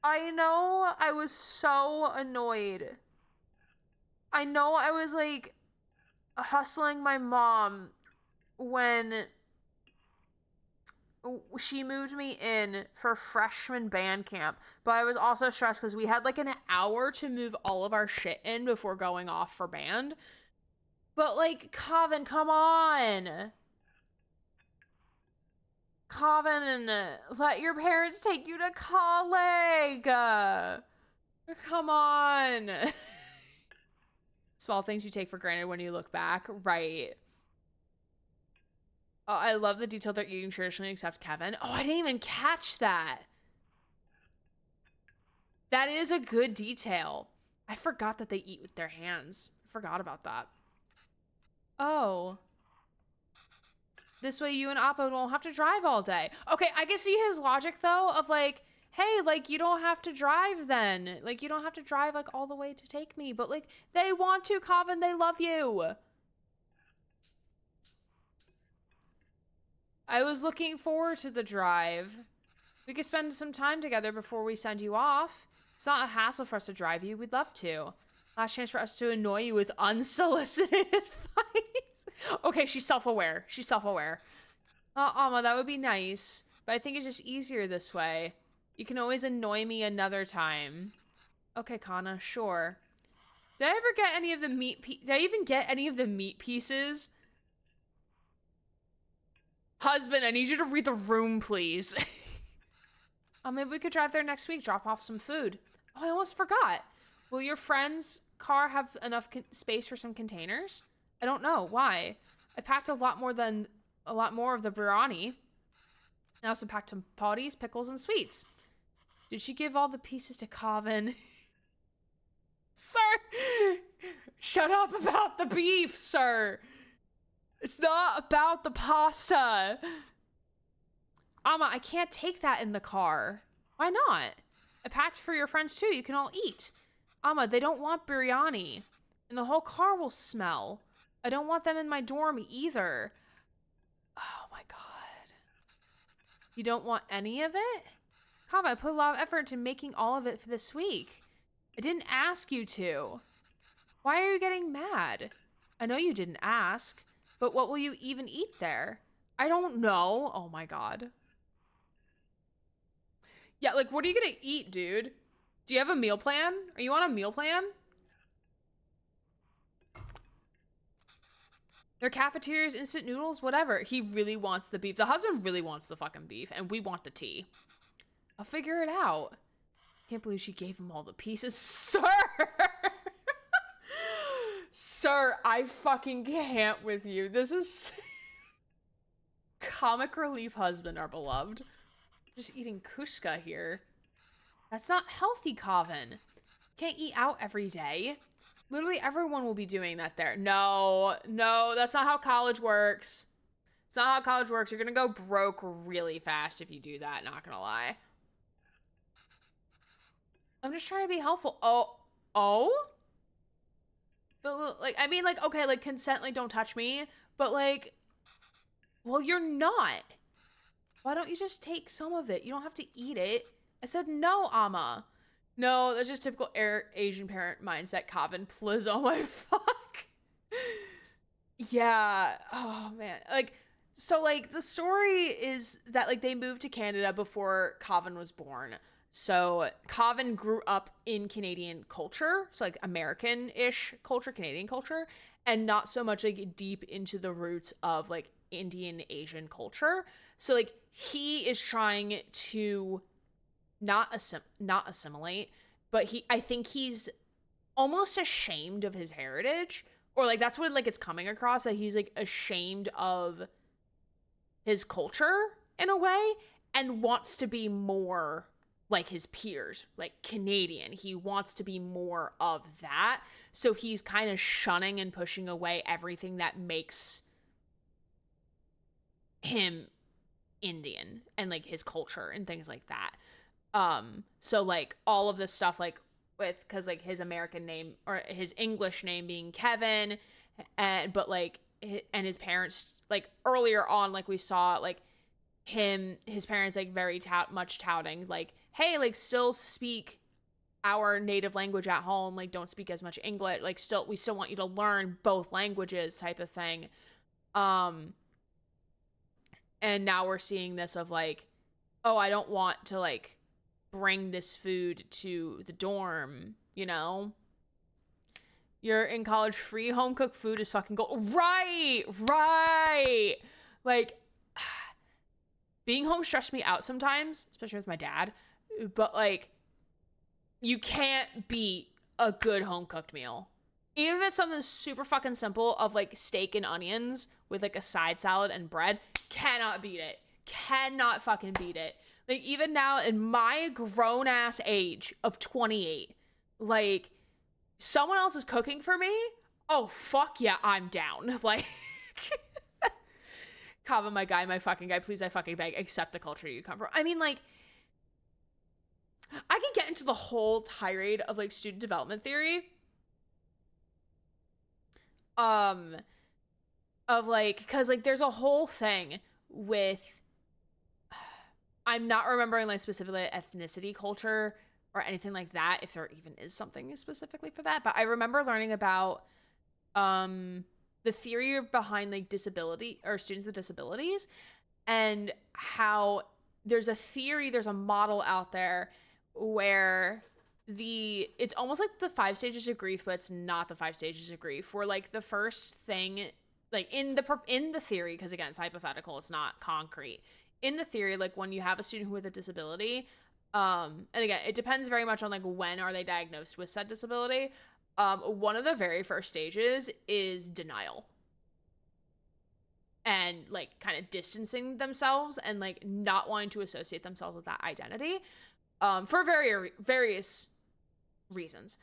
I know I was so annoyed. I know I was like hustling my mom when she moved me in for freshman band camp, but I was also stressed because we had like an hour to move all of our shit in before going off for band. But like, Coven, come on. Coven, let your parents take you to college. Come on. Small things you take for granted when you look back. Right. Oh, I love the detail they're eating traditionally except Kevin. Oh, I didn't even catch that. That is a good detail. I forgot that they eat with their hands. I forgot about that. Oh. This way you and Appa won't have to drive all day. Okay, I can see his logic though of like, hey, like you don't have to drive then. Like you don't have to drive like all the way to take me. But like they want to, Coven, they love you. I was looking forward to the drive. We could spend some time together before we send you off. It's not a hassle for us to drive you. We'd love to. Last chance for us to annoy you with unsolicited advice. Okay, she's self-aware. She's self-aware. Amma, that would be nice. But I think it's just easier this way. You can always annoy me another time. Okay, Kana, sure. Did I ever get any of the meat Did I even get any of the meat pieces? Husband, I need you to read the room, please. Maybe we could drive there next week, drop off some food. Oh, I almost forgot. Will your friend's car have enough space for some containers? I don't know. Why? I packed a lot more of the biryani. I also packed some potties, pickles, and sweets. Did she give all the pieces to Coven? Sir! Shut up about the beef, sir! It's not about the pasta. Amma, I can't take that in the car. Why not? I packed for your friends too. You can all eat. Amma, they don't want biryani. And the whole car will smell. I don't want them in my dorm either. Oh my god. You don't want any of it? Kava, I put a lot of effort into making all of it for this week. I didn't ask you to. Why are you getting mad? I know you didn't ask, but what will you even eat there? I don't know. Oh my god. Yeah, like, what are you gonna eat, dude? Do you have a meal plan? Are you on a meal plan? Their cafeterias, instant noodles, whatever. He really wants the beef. The husband really wants the fucking beef, and we want the tea. I'll figure it out. Can't believe she gave him all the pieces. Sir! Sir, I fucking can't with you. This is... Comic relief husband, our beloved. Just eating kushka here. That's not healthy, Kavin. Can't eat out every day. Literally everyone will be doing that there. No, that's not how college works. It's not how college works. You're gonna go broke really fast if you do that, not gonna lie. I'm just trying to be helpful. Oh? But, like, I mean, like, okay, like, consent, like, don't touch me. But, like, well, you're not. Why don't you just take some of it? You don't have to eat it. I said, no, Amma. No, that's just typical Asian parent mindset, Kavin. Please, oh my fuck. Yeah. Oh, man. Like, so, like, the story is that, like, they moved to Canada before Kavin was born. So Kavin grew up in Canadian culture, so like American-ish culture, Canadian culture, and not so much like deep into the roots of like Indian Asian culture. So like he is trying to not assimilate, but I think he's almost ashamed of his heritage, or like that's what like it's coming across, that he's like ashamed of his culture in a way and wants to be more like his peers, like Canadian. He wants to be more of that. So he's kind of shunning and pushing away everything that makes him Indian and like his culture and things like that. So like all of this stuff, like with, cause like his American name or his English name being Kevin, but like, and his parents, like earlier on, like we saw like his parents like very much touting like, hey, like still speak our native language at home, like don't speak as much English, like we still want you to learn both languages type of thing. And now we're seeing this of like, oh, I don't want to like bring this food to the dorm, you know? You're in college, free home cooked food is fucking gold. Right. Like, being home stressed me out sometimes, especially with my dad. But, like, you can't beat a good home-cooked meal. Even if it's something super fucking simple of, like, steak and onions with, like, a side salad and bread, cannot beat it. Cannot fucking beat it. Like, even now, in my grown-ass age of 28, like, someone else is cooking for me? Oh, fuck yeah, I'm down. Like... Kava, my guy, my fucking guy, please, I fucking beg, accept the culture you come from. I mean, like, I can get into the whole tirade of, like, student development theory. Of, like, because, like, there's a whole thing with, I'm not remembering, like, specifically ethnicity culture or anything like that, if there even is something specifically for that, but I remember learning about, the theory behind like disability or students with disabilities, and how there's a model out there where it's almost like the 5 stages of grief, but it's not the 5 stages of grief, where like the first thing, like in the theory, because again, it's hypothetical, it's not concrete. In the theory, like when you have a student with a disability, and again, it depends very much on like when are they diagnosed with said disability. One of the very first stages is denial. And, like, kind of distancing themselves and, like, not wanting to associate themselves with that identity. For various reasons.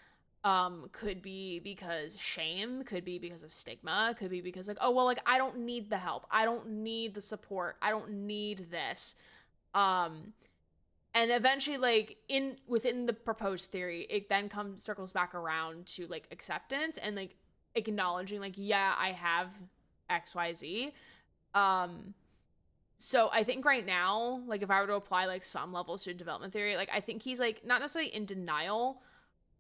Could be because shame, could be because of stigma, could be because, like, oh, well, like, I don't need the help. I don't need the support. I don't need this. And eventually, like, within the proposed theory, it then circles back around to, like, acceptance and, like, acknowledging, like, yeah, I have XYZ. So I think right now, like, if I were to apply, like, some level of student development theory, like, I think he's, like, not necessarily in denial,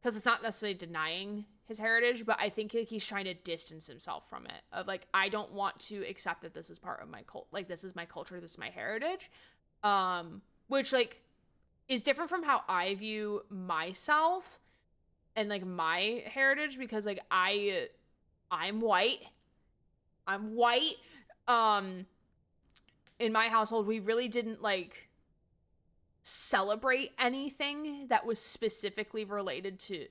because it's not necessarily denying his heritage, but I think, like, he's trying to distance himself from it. Of, like, I don't want to accept that this is part of my like, this is my culture, this is my heritage. Which, like, is different from how I view myself and like my heritage, because like I'm white I'm white. Um, in my household, we really didn't like celebrate anything that was specifically related to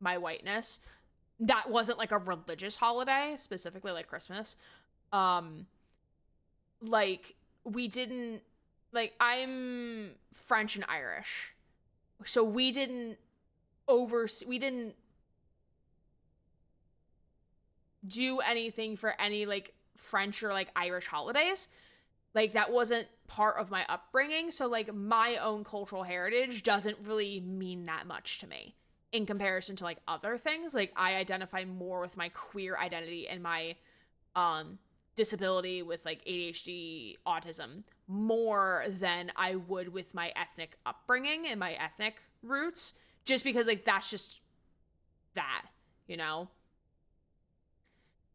my whiteness. That wasn't like a religious holiday, specifically like Christmas. Um, like we didn't like I'm French and Irish. So we didn't do anything for any like French or like Irish holidays. Like that wasn't part of my upbringing, so like my own cultural heritage doesn't really mean that much to me in comparison to like other things. Like I identify more with my queer identity and my disability with like ADHD, autism more than I would with my ethnic upbringing and my ethnic roots, just because like that's just that, you know.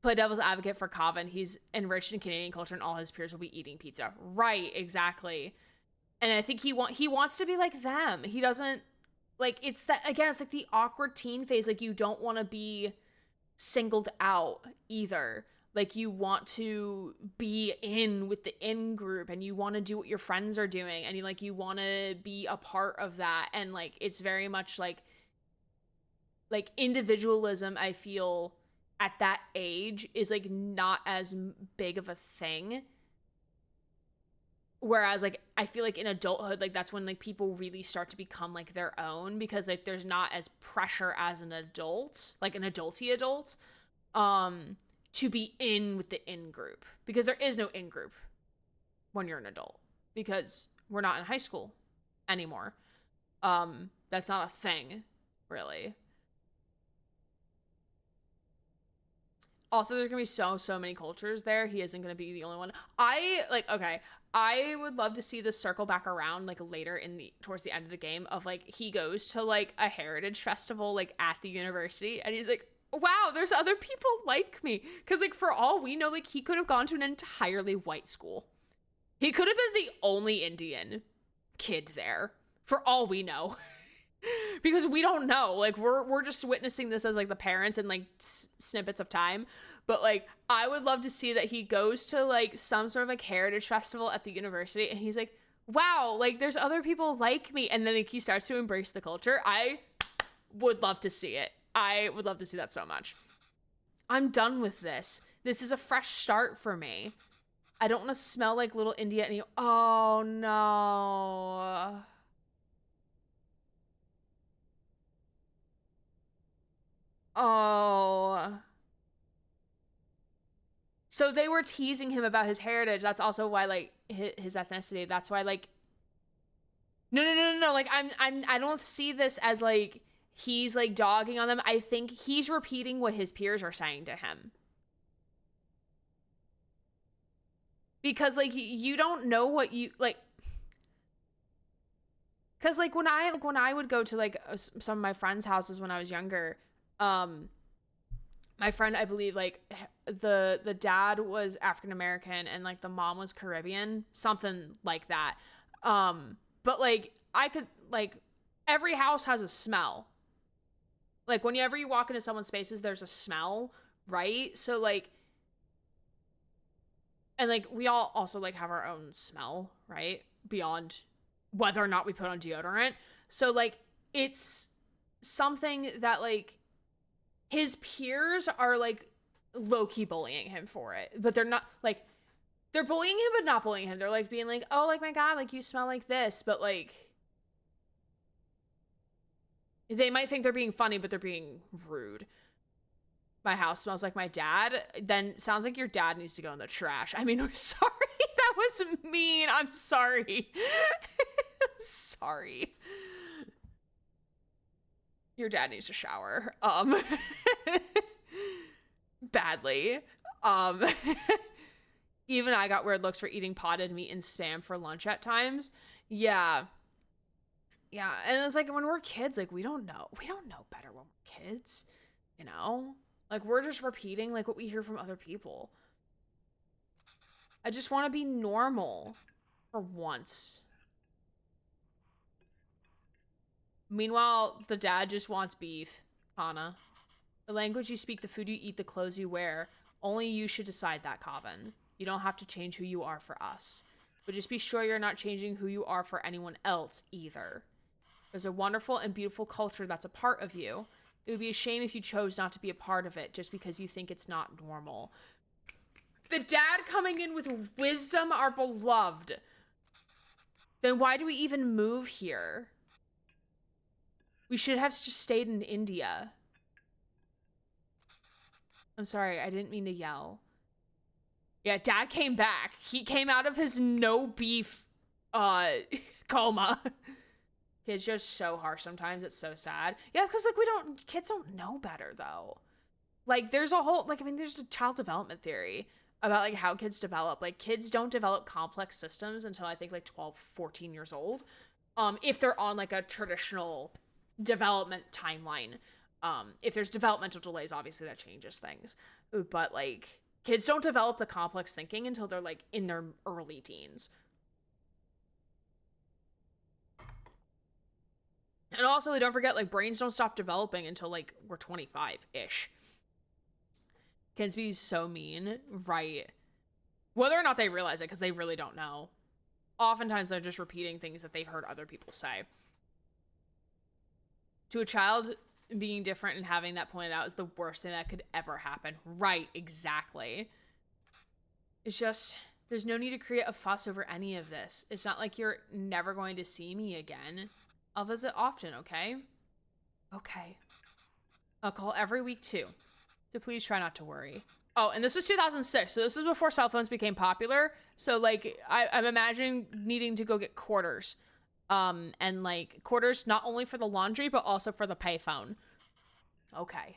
Play devil's advocate for Cavan. He's enriched in Canadian culture, and all his peers will be eating pizza. Right, exactly. And I think he wants to be like them. He doesn't like it's that again. It's like the awkward teen phase. Like you don't want to be singled out either. Like you want to be in with the in group, and you want to do what your friends are doing, and you want to be a part of that. And like it's very much like individualism. I feel at that age is like not as big of a thing, whereas like I feel like in adulthood, like that's when like people really start to become like their own, because like there's not as pressure as an adult, like an adulty adult, to be in with the in group, because there is no in group when you're an adult, because we're not in high school anymore. That's not a thing really. Also, there's gonna be so many cultures there. He isn't gonna be the only one. I like okay. I would love to see this circle back around like later in the towards the end of the game of like he goes to like a heritage festival like at the university, and he's like, wow, there's other people like me. Because like for all we know, like he could have gone to an entirely white school. He could have been the only Indian kid there for all we know. Because we don't know, like we're just witnessing this as like the parents and like snippets of time. But like I would love to see that he goes to like some sort of like heritage festival at the university, and he's like, wow, like there's other people like me, and then like he starts to embrace the culture. I would love to see it. I would love to see that so much. I'm done with this. This is a fresh start for me. I don't want to smell like little India any. Oh no. Oh. So they were teasing him about his heritage. That's also why, like, his ethnicity. That's why, like, no. Like, I don't see this as like he's like dogging on them. I think he's repeating what his peers are saying to him, because like you don't know what you like. Because like when I would go to like some of my friends' houses when I was younger, um, my friend, I believe like the dad was African American and like the mom was Caribbean, something like that. But like I could like every house has a smell. Like whenever you walk into someone's spaces, there's a smell, right? So like and like we all also like have our own smell, right? Beyond whether or not we put on deodorant. So like it's something that like his peers are like low key bullying him for it, but they're not like they're bullying him, but not bullying him. They're like being like, oh, like my God, like you smell like this, but like they might think they're being funny, but they're being rude. My house smells like my dad. Then sounds like your dad needs to go in the trash. I mean, I'm sorry. That was mean. I'm sorry. I'm sorry. Your dad needs to shower. Badly. Um, Even I got weird looks for eating potted meat and spam for lunch at times. Yeah. Yeah. And it's like when we're kids, like we don't know. We don't know better when we're kids, you know? Like we're just repeating like what we hear from other people. I just want to be normal for once. Meanwhile, the dad just wants beef. Hana. The language you speak, the food you eat, the clothes you wear. Only you should decide that, Coven. You don't have to change who you are for us. But just be sure you're not changing who you are for anyone else either. There's a wonderful and beautiful culture that's a part of you. It would be a shame if you chose not to be a part of it just because you think it's not normal. The dad coming in with wisdom, our beloved. Then why do we even move here? We should have just stayed in India. I'm sorry, I didn't mean to yell. Yeah, dad came back. He came out of his no beef coma. It's just so harsh sometimes. It's so sad. Yeah, it's because like kids don't know better though. Like there's a whole, like, I mean, there's a child development theory about like how kids develop. Like kids don't develop complex systems until I think like 12, 14 years old. If they're on like a traditional development timeline. If there's developmental delays, obviously that changes things. But like kids don't develop the complex thinking until they're like in their early teens. And also, don't forget, like, brains don't stop developing until, like, we're 25-ish. Kids be so mean, right? Whether or not they realize it, because they really don't know. Oftentimes, they're just repeating things that they've heard other people say. To a child, being different and having that pointed out is the worst thing that could ever happen. Right, exactly. It's just, there's no need to create a fuss over any of this. It's not like you're never going to see me again. I'll visit often, okay? Okay. I'll call every week too. So please try not to worry. Oh, and this is 2006, so this is before cell phones became popular. So like, I'm imagining needing to go get quarters. And like quarters not only for the laundry, but also for the payphone. Okay.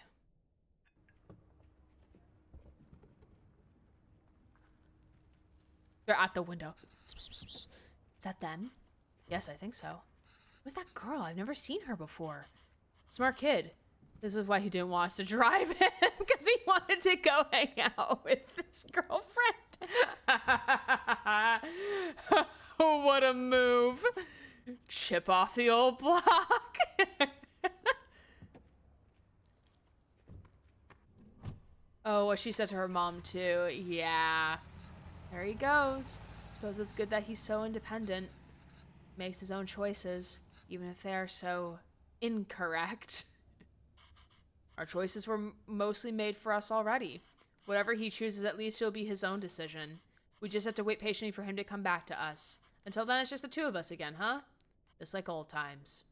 They're at the window. Is that them? Yes, I think so. Who's that girl? I've never seen her before. Smart kid. This is why he didn't want us to drive him, because he wanted to go hang out with his girlfriend. Oh, what a move. Chip off the old block. Oh, what she said to her mom, too. Yeah. There he goes. Suppose it's good that he's so independent. Makes his own choices. Even if they are so incorrect. Our choices were mostly made for us already. Whatever he chooses, at least it'll be his own decision. We just have to wait patiently for him to come back to us. Until then, it's just the two of us again, huh? Just like old times.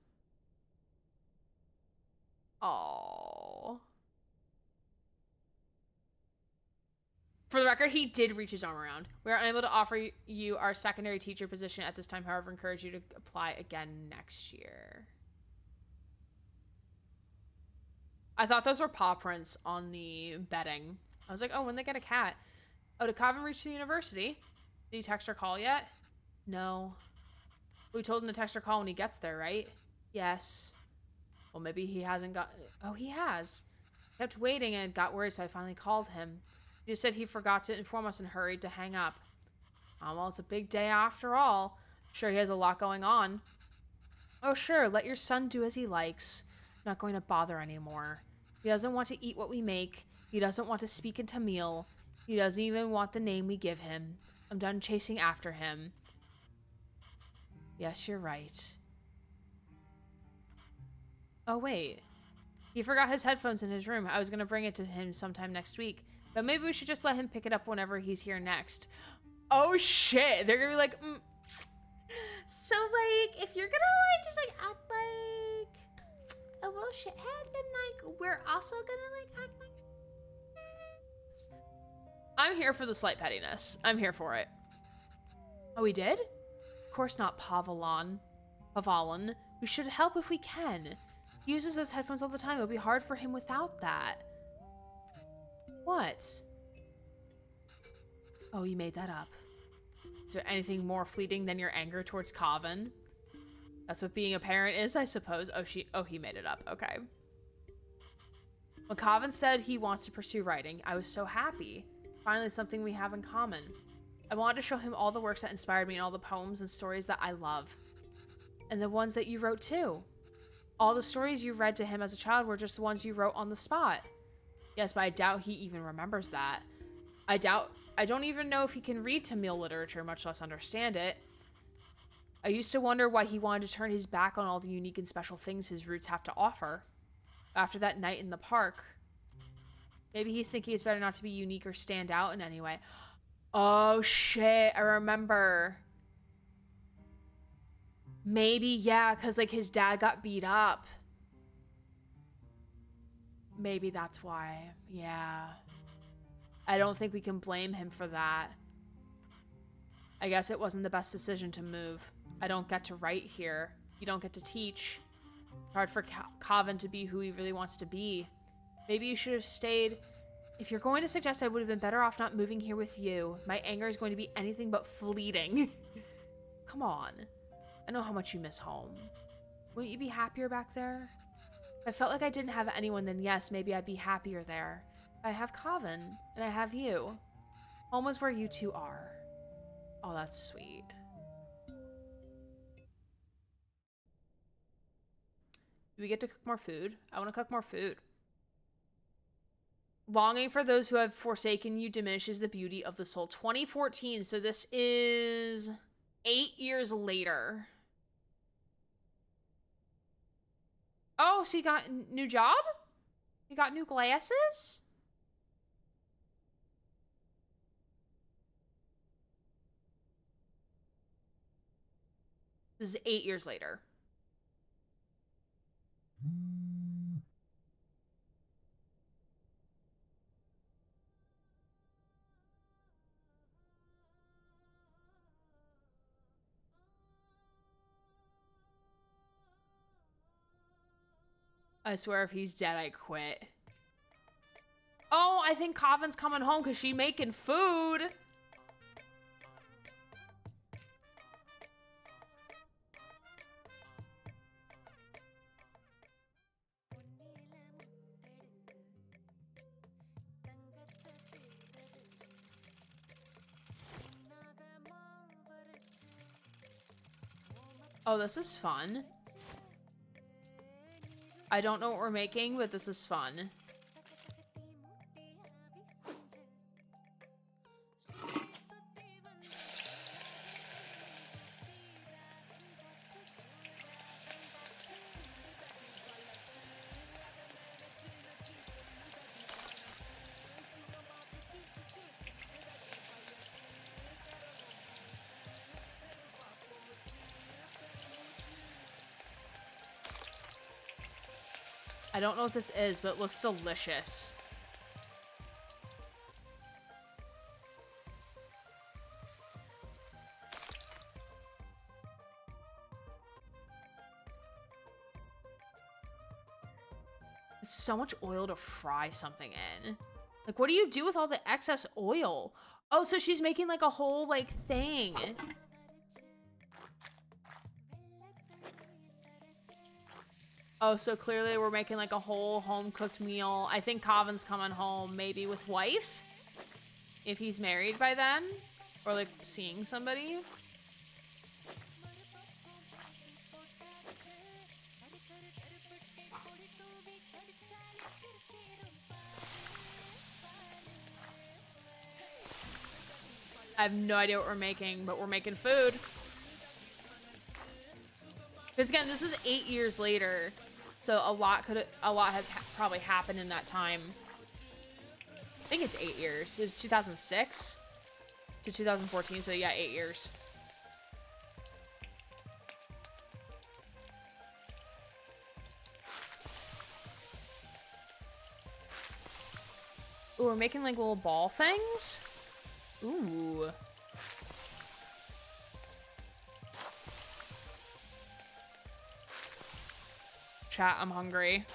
Aww. For the record, he did reach his arm around. We are unable to offer you our secondary teacher position at this time. However, encourage you to apply again next year. I thought those were paw prints on the bedding. I was like, oh, when they get a cat. Oh, did Coven reach the university? Did he text or call yet? No. We told him to text or call when he gets there, right? Yes. Well, maybe he hasn't got... Oh, he has. Kept waiting and got worried, so I finally called him. He just said he forgot to inform us and hurried to hang up. Oh, well, it's a big day after all. I'm sure he has a lot going on. Oh, sure, let your son do as he likes. Not going to bother anymore. He doesn't want to eat what we make. He doesn't want to speak into meal. He doesn't even want the name we give him. I'm done chasing after him. Yes, you're right. Oh, wait. He forgot his headphones in his room. I was going to bring it to him sometime next week. But maybe we should just let him pick it up whenever he's here next. Oh, shit. They're going to be like, So, like, if you're going to, like, just, like, act like a little shithead, then, like, we're also going to, like, act like... I'm here for the slight pettiness. I'm here for it. Oh, we did? Of course not, Pavalon. We should help if we can. He uses those headphones all the time. It would be hard for him without that. What? Oh, you made that up. Is there anything more fleeting than your anger towards Coven? That's what being a parent is, I suppose. Oh, he made it up. Okay. When Coven said he wants to pursue writing, I was so happy. Finally, something we have in common. I wanted to show him all the works that inspired me and all the poems and stories that I love. And the ones that you wrote too. All the stories you read to him as a child were just the ones you wrote on the spot. Yes, but I doubt he even remembers that. I don't even know if he can read Tamil literature, much less understand it. I used to wonder why he wanted to turn his back on all the unique and special things his roots have to offer. After that night in the park, maybe he's thinking it's better not to be unique or stand out in any way. Oh shit, I remember. Maybe, yeah, because like his dad got beat up. Maybe that's why, yeah. I don't think we can blame him for that. I guess it wasn't the best decision to move. I don't get to write here. You don't get to teach. Hard for Cavan to be who he really wants to be. Maybe you should have stayed. If you're going to suggest I would have been better off not moving here with you, my anger is going to be anything but fleeting. Come on. I know how much you miss home. Wouldn't you be happier back there? If I felt like I didn't have anyone, then yes, maybe I'd be happier there. I have Cavan, and I have you. Home is where you two are. Oh, that's sweet. Do we get to cook more food? I want to cook more food. Longing for those who have forsaken you diminishes the beauty of the soul. 2014, so this is 8 years later. Oh, so you got a new job? You got new glasses? This is 8 years later. I swear if he's dead, I quit. Oh, I think Cavan's coming home because she's making food. Oh, this is fun. I don't know what we're making, but this is fun. I don't know what this is, but it looks delicious. It's so much oil to fry something in. Like, what do you do with all the excess oil? Oh, so she's making like a whole like thing. Oh, so clearly we're making like a whole home-cooked meal. I think Cavan's coming home maybe with wife, if he's married by then, or like seeing somebody. I have no idea what we're making, but we're making food. Because again, this is 8 years later. So a lot has probably happened in that time. I think it's 8 years. It was 2006 to 2014, so yeah, 8 years. Ooh, we're making like little ball things. Ooh. Chat, I'm hungry.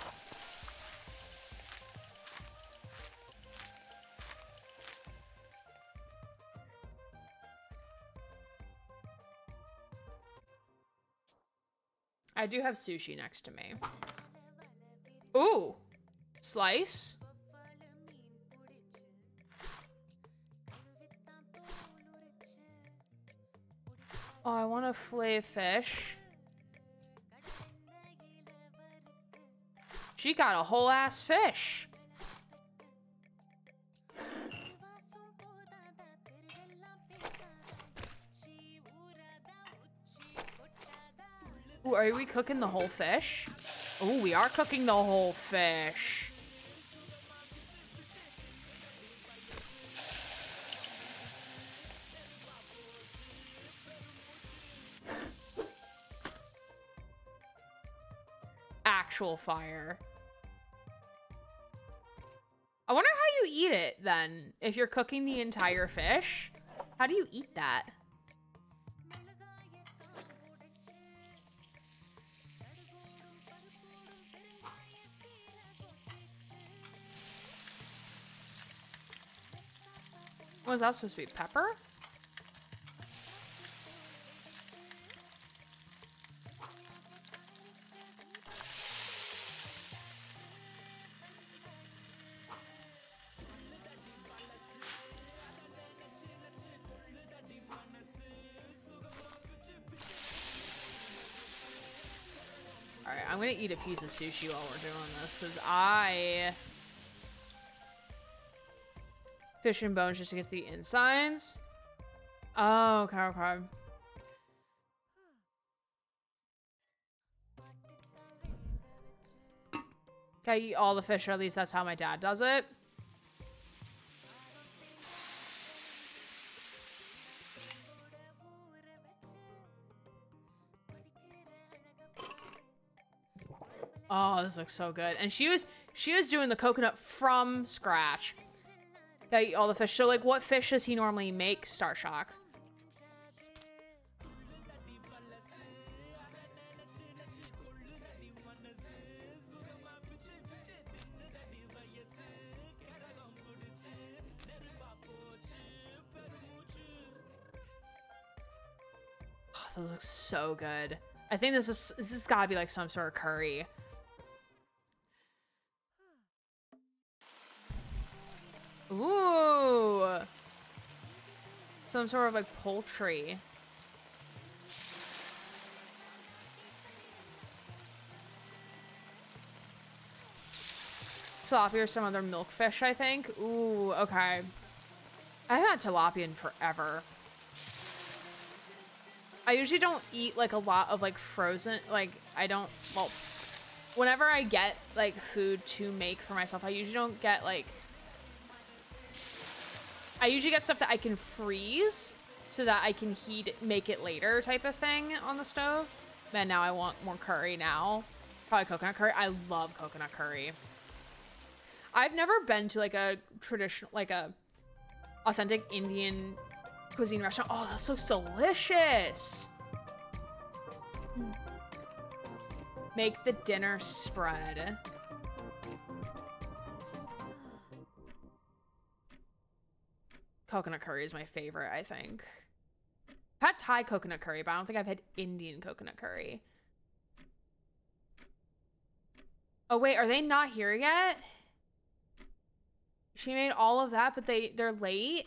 I do have sushi next to me. Ooh. Slice. Oh, I want a fillet fish. She got a whole ass fish. Ooh, are we cooking the whole fish? Oh, we are cooking the whole fish. Actual fire. I wonder how you eat it then. If you're cooking the entire fish, how do you eat that? What was that supposed to be? Pepper? Alright, I'm gonna eat a piece of sushi while we're doing this, because fish and bones just to get the insides. Oh, okay, okay. Okay, I eat all the fish, or at least that's how my dad does it. Oh, this looks so good. And she was doing the coconut from scratch. Yeah, eat all the fish. So like, what fish does he normally make, Star Shock? Oh, this looks so good. I think this has gotta be like some sort of curry. Ooh. Some sort of like poultry. Tilapia or some other milkfish, I think. Ooh, okay. I haven't had tilapia in forever. I usually don't eat like a lot of like frozen, like I don't, well, whenever I get like food to make for myself, I usually don't get like, I usually get stuff that I can freeze so that I can make it later type of thing on the stove. Man, now I want more curry now. Probably coconut curry. I love coconut curry. I've never been to like a traditional, like a authentic Indian cuisine restaurant. Oh, that looks delicious. Make the dinner spread. Coconut curry is my favorite, I think. I've had Thai coconut curry, but I don't think I've had Indian coconut curry. Oh wait, are they not here yet? She made all of that, but they're late?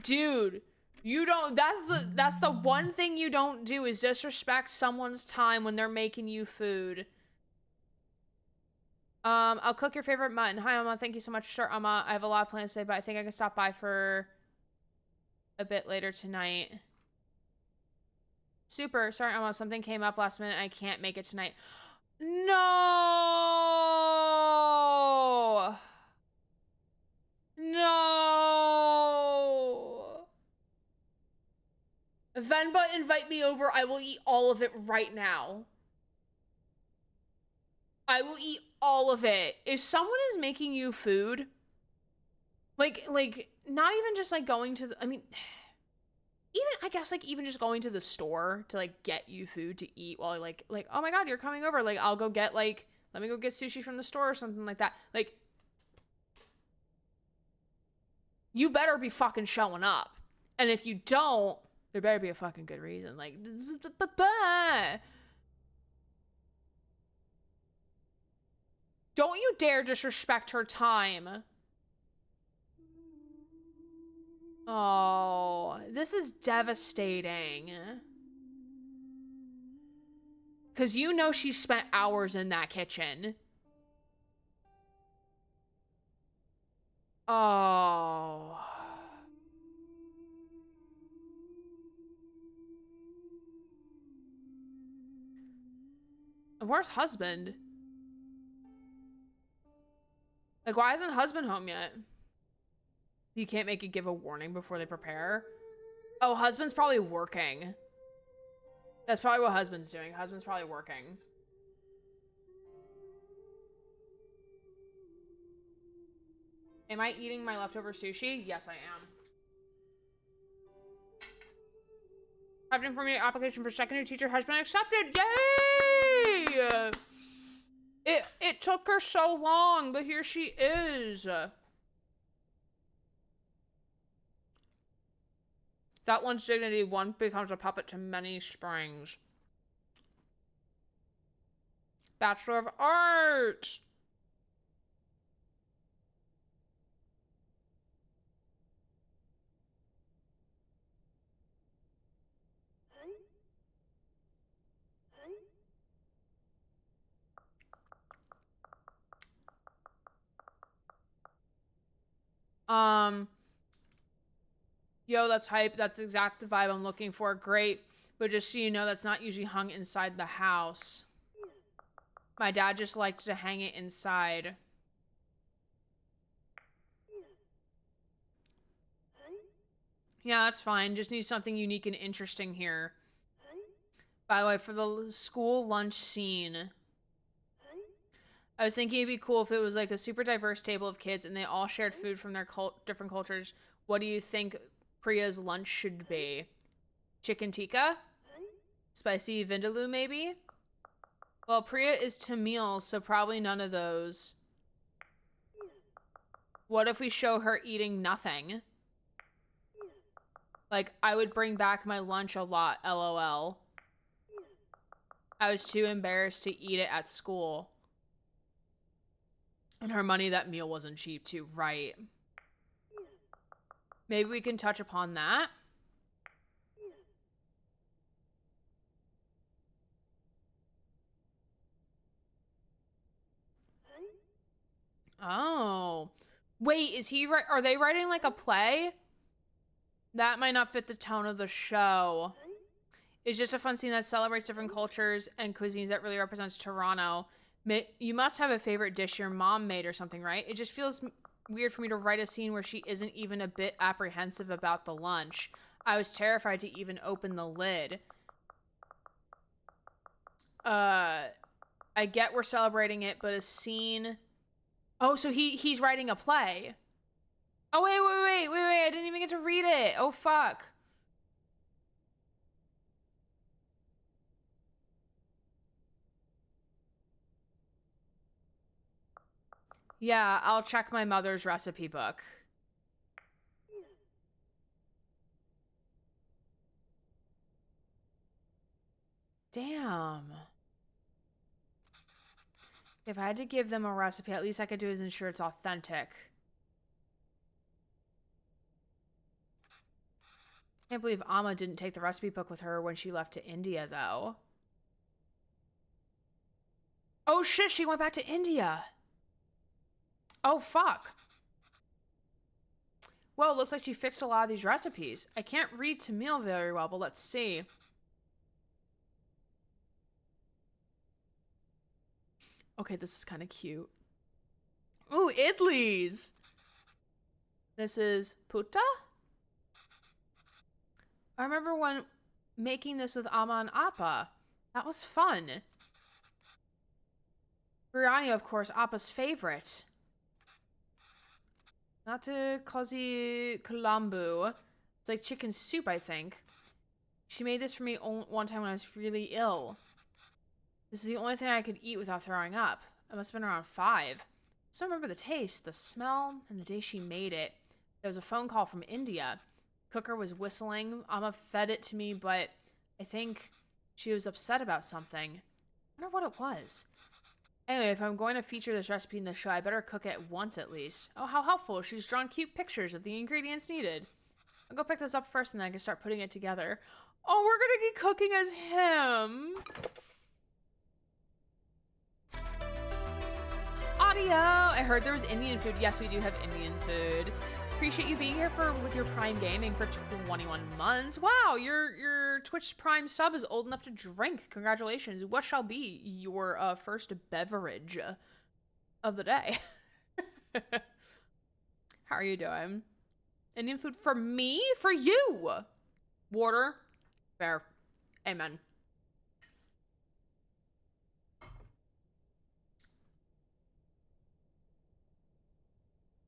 Dude, you don't, that's the one thing you don't do is disrespect someone's time when they're making you food. I'll cook your favorite mutton. Hi, Emma. Thank you so much. Sure, Emma. I have a lot of plans today, but I think I can stop by for a bit later tonight. Super. Sorry, Emma. Something came up last minute. I can't make it tonight. No. No. Venba, invite me over. I will eat all of it right now. I will eat all of it. If someone is making you food, like not even just like going to the, I mean, even I guess like even just going to the store to like get you food to eat while like oh my god, you're coming over, like I'll go get like, let me go get sushi from the store or something like that. Like, you better be fucking showing up. And if you don't, there better be a fucking good reason. Like, don't you dare disrespect her time. Oh, this is devastating. Because you know she spent hours in that kitchen. Oh. Where's husband? Like, why isn't husband home yet? You can't make it give a warning before they prepare. Oh, husband's probably working. That's probably what husband's doing. Husband's probably working. Am I eating my leftover sushi? Yes, I am. Happening for me, application for secondary teacher has been accepted. Yay! It took her so long, but here she is. That one's dignity, one becomes a puppet to many springs. Bachelor of Arts. Yo, that's hype. That's exact the vibe I'm looking for. Great. But just so you know, that's not usually hung inside the house. My dad just likes to hang it inside. Yeah, that's fine. Just need something unique and interesting here. By the way, for the school lunch scene, I was thinking it'd be cool if it was like a super diverse table of kids and they all shared food from their different cultures. What do you think Priya's lunch should be? Chicken tikka? Spicy vindaloo, maybe? Well, Priya is Tamil, so probably none of those. What if we show her eating nothing? Like, I would bring back my lunch a lot, LOL. I was too embarrassed to eat it at school. And her money, that meal wasn't cheap too, right? Maybe we can touch upon that. Oh. Wait, is he right? Are they writing like a play? That might not fit the tone of the show. It's just a fun scene that celebrates different cultures and cuisines that really represents Toronto. You must have a favorite dish your mom made or something, right? It just feels weird for me to write a scene where she isn't even a bit apprehensive about the lunch. I was terrified to even open the lid. I get we're celebrating it, but a scene... Oh, so he's writing a play. Oh, wait, I didn't even get to read it. Oh, fuck. Yeah, I'll check my mother's recipe book. Damn. If I had to give them a recipe, at least I could do is ensure it's authentic. Can't believe Amma didn't take the recipe book with her when she left to India, though. Oh shit, she went back to India. Oh fuck. Well, it looks like she fixed a lot of these recipes. I can't read Tamil very well, but let's see. Okay, this is kind of cute. Ooh, idlis. This is putta? I remember when making this with Amma and Appa. That was fun. Biryani, of course, Appa's favorite. Natu kozi kulambu. It's like chicken soup, I think. She made this for me one time when I was really ill. This is the only thing I could eat without throwing up. I must have been around 5. So I remember the taste, the smell, and the day she made it. There was a phone call from India. Cooker was whistling. Amma fed it to me, but I think she was upset about something. I wonder what it was. Anyway, if I'm going to feature this recipe in the show, I better cook it once at least. Oh, how helpful. She's drawn cute pictures of the ingredients needed. I'll go pick those up first and then I can start putting it together. Oh, we're gonna be cooking as him. Audio! I heard there was Indian food. Yes, we do have Indian food. Appreciate you being here with your Prime Gaming for 21 months. Wow, you're your Twitch Prime sub is old enough to drink. Congratulations. What shall be your first beverage of the day? How are you doing? Indian food for me? For you? Water? Fair. Amen.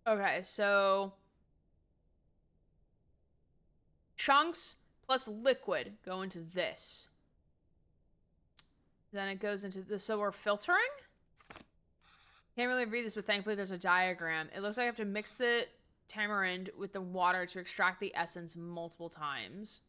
Okay, so chunks plus liquid go into this. Then it goes into this. So we're filtering? Can't really read this, but thankfully there's a diagram. It looks like I have to mix the tamarind with the water to extract the essence multiple times.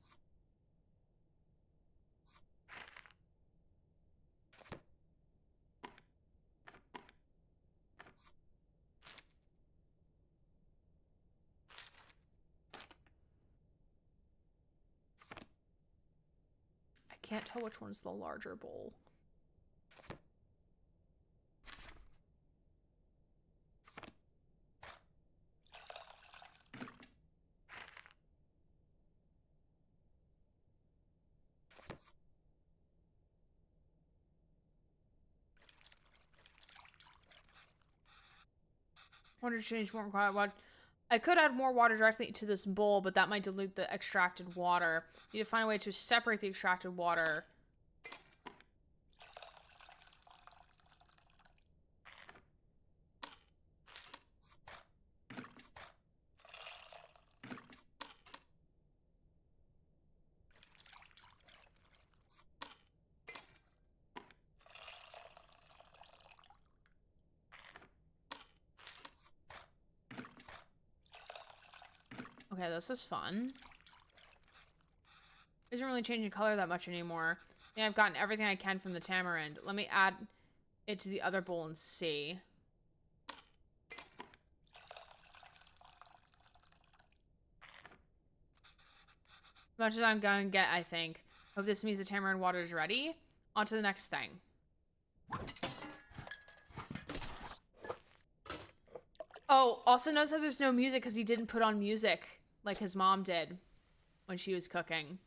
I can't tell which one's the larger bowl. I wanted to change more water. I could add more water directly to this bowl, but that might dilute the extracted water. You need to find a way to separate the extracted water. Okay, this is fun. Isn't really changing color that much anymore. I think I've gotten everything I can from the tamarind. Let me add it to the other bowl and see. As much as I'm going to get, I think. Hope this means the tamarind water is ready. On to the next thing. Oh, also notice how there's no music because he didn't put on music like his mom did when she was cooking.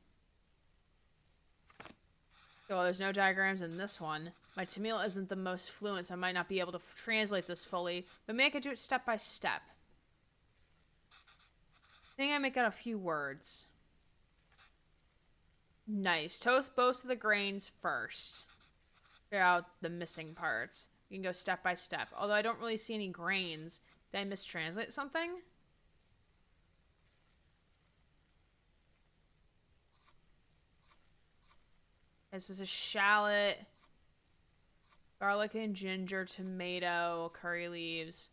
Oh, there's no diagrams in this one. My Tamil isn't the most fluent, so I might not be able to translate this fully, but maybe I could do it step by step. I think I make out a few words. Nice. Toast both of the grains first. Figure out the missing parts. You can go step by step. Although I don't really see any grains. Did I mistranslate something? This is a shallot, garlic and ginger, tomato, curry leaves.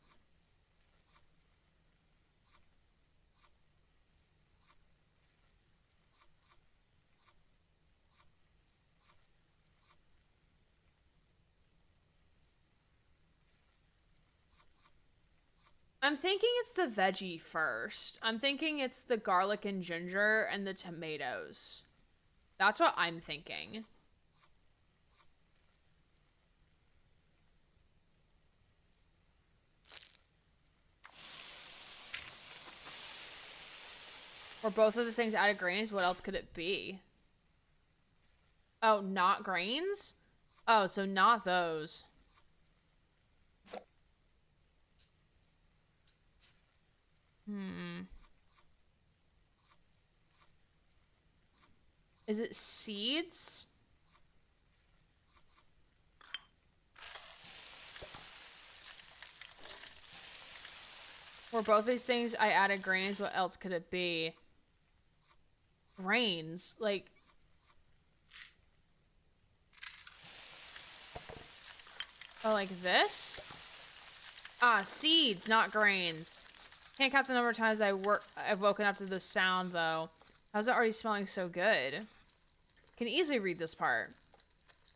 I'm thinking it's the veggie first. I'm thinking it's the garlic and ginger and the tomatoes. That's what I'm thinking. Or both of the things added grains. What else could it be? Oh, not grains? Oh, so not those. Is it seeds? For both these things, I added grains. What else could it be? Grains? Like... Oh, like this? Ah, seeds, not grains. Can't count the number of times I've woken up to this sound, though. How's it already smelling so good? Can easily read this part.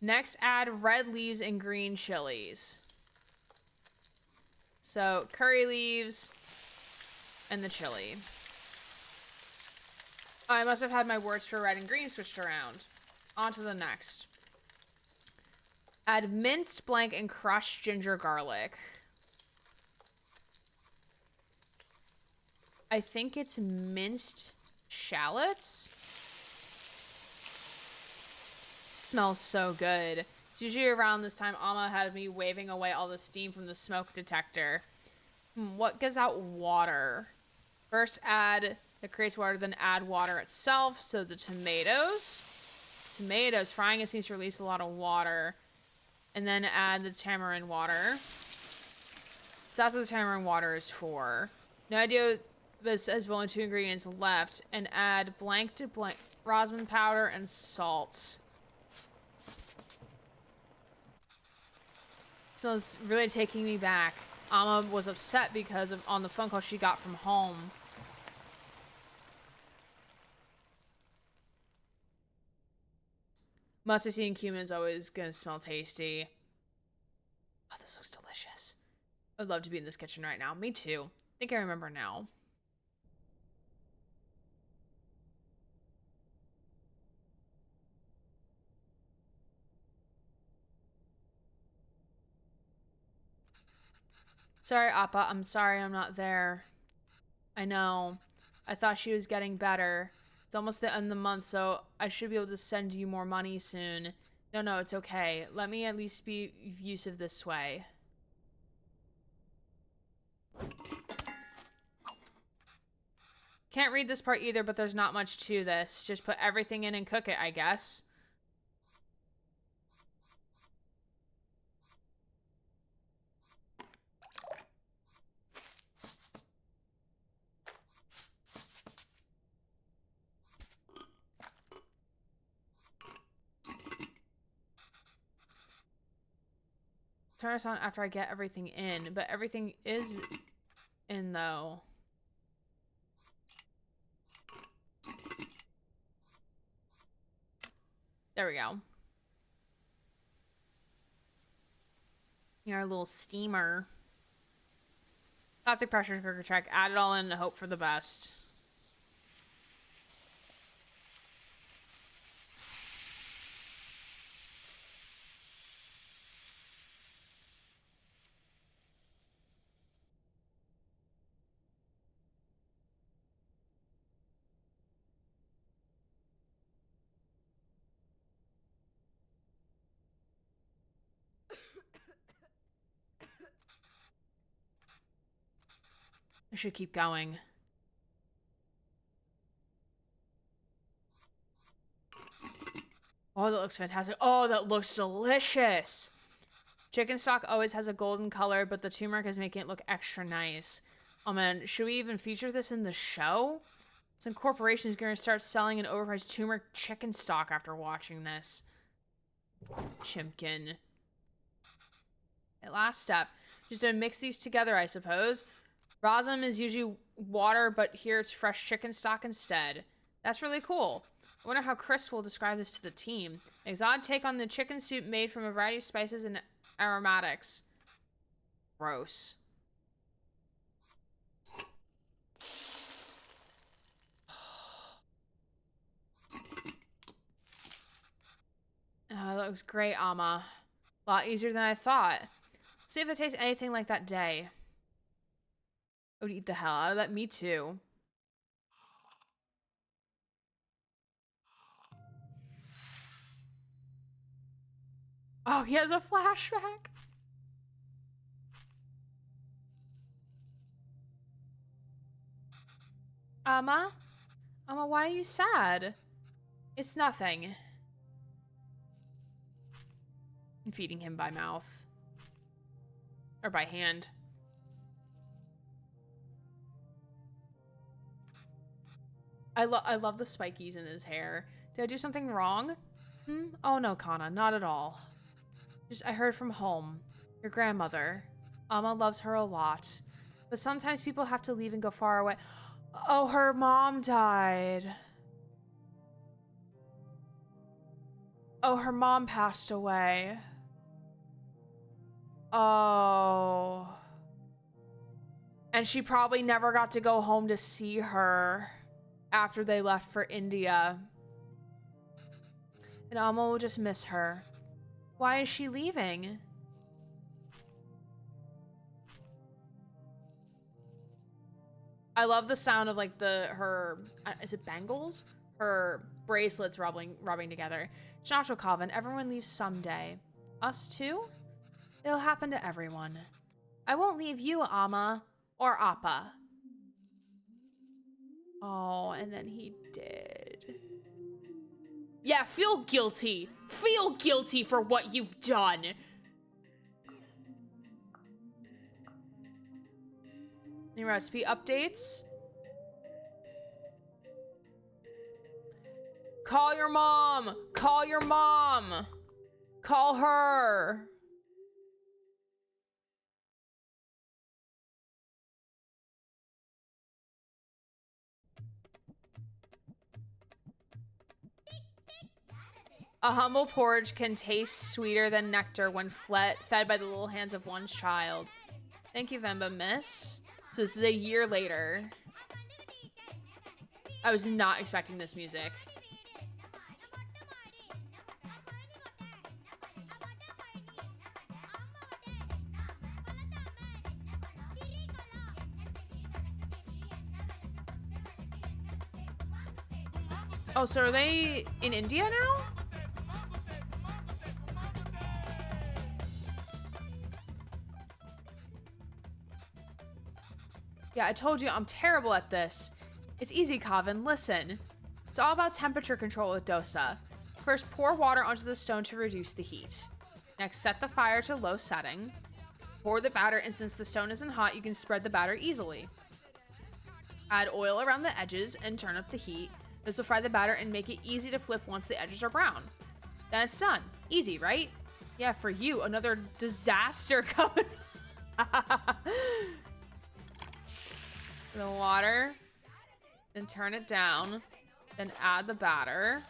Next, add red leaves and green chilies. So, curry leaves and the chili. Oh, I must have had my words for red and green switched around. On to the next. Add minced blank and crushed ginger garlic. I think it's minced shallots. smells so good. It's usually around this time Amma had me waving away all the steam from the smoke detector. What gives out water? First add that creates water, then add water itself. So the tomatoes. Frying it seems to release a lot of water. And then add the tamarind water. So that's what the tamarind water is for. No idea this has only 2 ingredients left. And add blank to blank rosin powder and salt. So it's really taking me back. Amma was upset because of on the phone call she got from home. Mustard seed and cumin is always gonna smell tasty. Oh, this looks delicious. I'd love to be in this kitchen right now. Me too. I think I remember now. Sorry, Appa. I'm sorry I'm not there. I know. I thought she was getting better. It's almost the end of the month, so I should be able to send you more money soon. No, it's okay. Let me at least be abusive this way. Can't read this part either, but there's not much to this. Just put everything in and cook it, I guess. Turn this on after I get everything in, but everything is in though. There we go. Our little steamer. Classic pressure cooker check. Add it all in and hope for the best. I should keep going. Oh, that looks fantastic. Oh, that looks delicious. Chicken stock always has a golden color, but the turmeric is making it look extra nice. Oh man, should we even feature this in the show? Some corporation is going to start selling an overpriced turmeric chicken stock after watching this. Chimpkin. Okay, last step. Just to mix these together, I suppose. Rosin is usually water, but here it's fresh chicken stock instead. That's really cool. I wonder how Chris will describe this to the team. Exotic take on the chicken soup made from a variety of spices and aromatics. Gross. Oh, that looks great, Amma. A lot easier than I thought. See if it tastes anything like that day. I would eat the hell out of that. Me too. Oh, he has a flashback. Amma? Amma, why are you sad? It's nothing. I'm feeding him by mouth. Or by hand. I love the spikies in his hair. Did I do something wrong? Oh no, Kana, not at all. Just I heard from home. Your grandmother. Amma loves her a lot. But sometimes people have to leave and go far away. Oh, her mom died. Oh, her mom passed away. Oh. And she probably never got to go home to see her after they left for India. And Amma will just miss her. Why is she leaving? I love the sound of like her, is it bangles? her bracelets rubbing together. Shinacho Kavan, everyone leaves someday. Us too? It'll happen to everyone. I won't leave you, Ama. Or Appa. Oh, and then he did. Yeah, feel guilty. Feel guilty for what you've done. Any recipe updates? Call your mom. Call your mom. Call her. A humble porridge can taste sweeter than nectar when fed by the little hands of one child. Thank you, Venba, miss. So this is a year later. I was not expecting this music. Oh, so are they in India now? Yeah, I told you I'm terrible at this. It's easy, Kavan. Listen. It's all about temperature control with dosa. First, pour water onto the stone to reduce the heat. Next, set the fire to low setting. Pour the batter, and since the stone isn't hot, you can spread the batter easily. Add oil around the edges and turn up the heat. This will fry the batter and make it easy to flip once the edges are brown. Then it's done. Easy, right? Yeah, for you, another disaster coming. The water, then turn it down, then add the batter.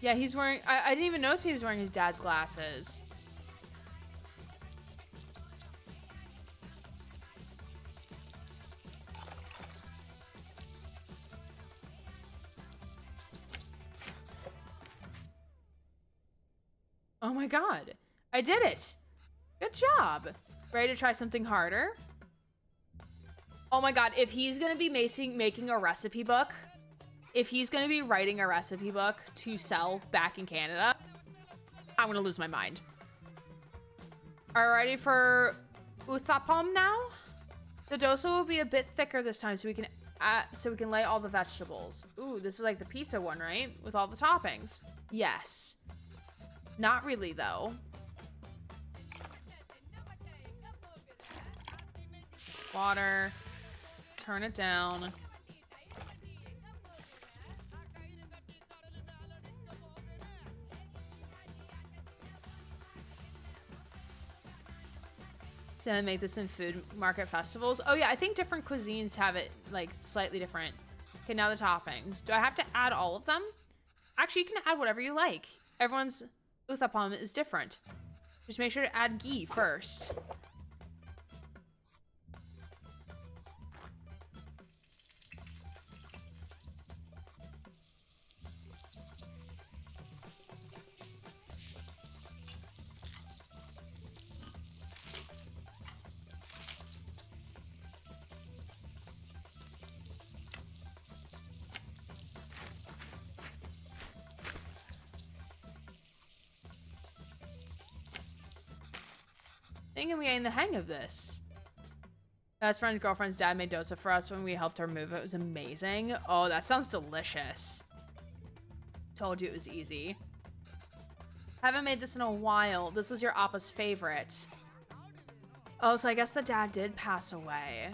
Yeah, he's wearing, I didn't even notice he was wearing his dad's glasses. Oh my god, I did it. Good job. Ready to try something harder? Oh my god, if he's gonna be making a recipe book, if he's gonna be writing a recipe book to sell back in Canada, I'm gonna lose my mind. Are you ready for uthapam now? The dosa will be a bit thicker this time so we can lay all the vegetables. Ooh, this is like the pizza one, right? With all the toppings. Yes. Not really though. Water. Turn it down. To make this in food market festivals. Oh yeah, I think different cuisines have it like slightly different. Okay, now the toppings. Do I have to add all of them? Actually, you can add whatever you like. Everyone's uthapam is different. Just make sure to add ghee first. I think I'm getting the hang of this. Best friend's girlfriend's dad made dosa for us when we helped her move. It was amazing. Oh, that sounds delicious. Told you it was easy. Haven't made this in a while. This was your Appa's favorite. Oh, so I guess the dad did pass away.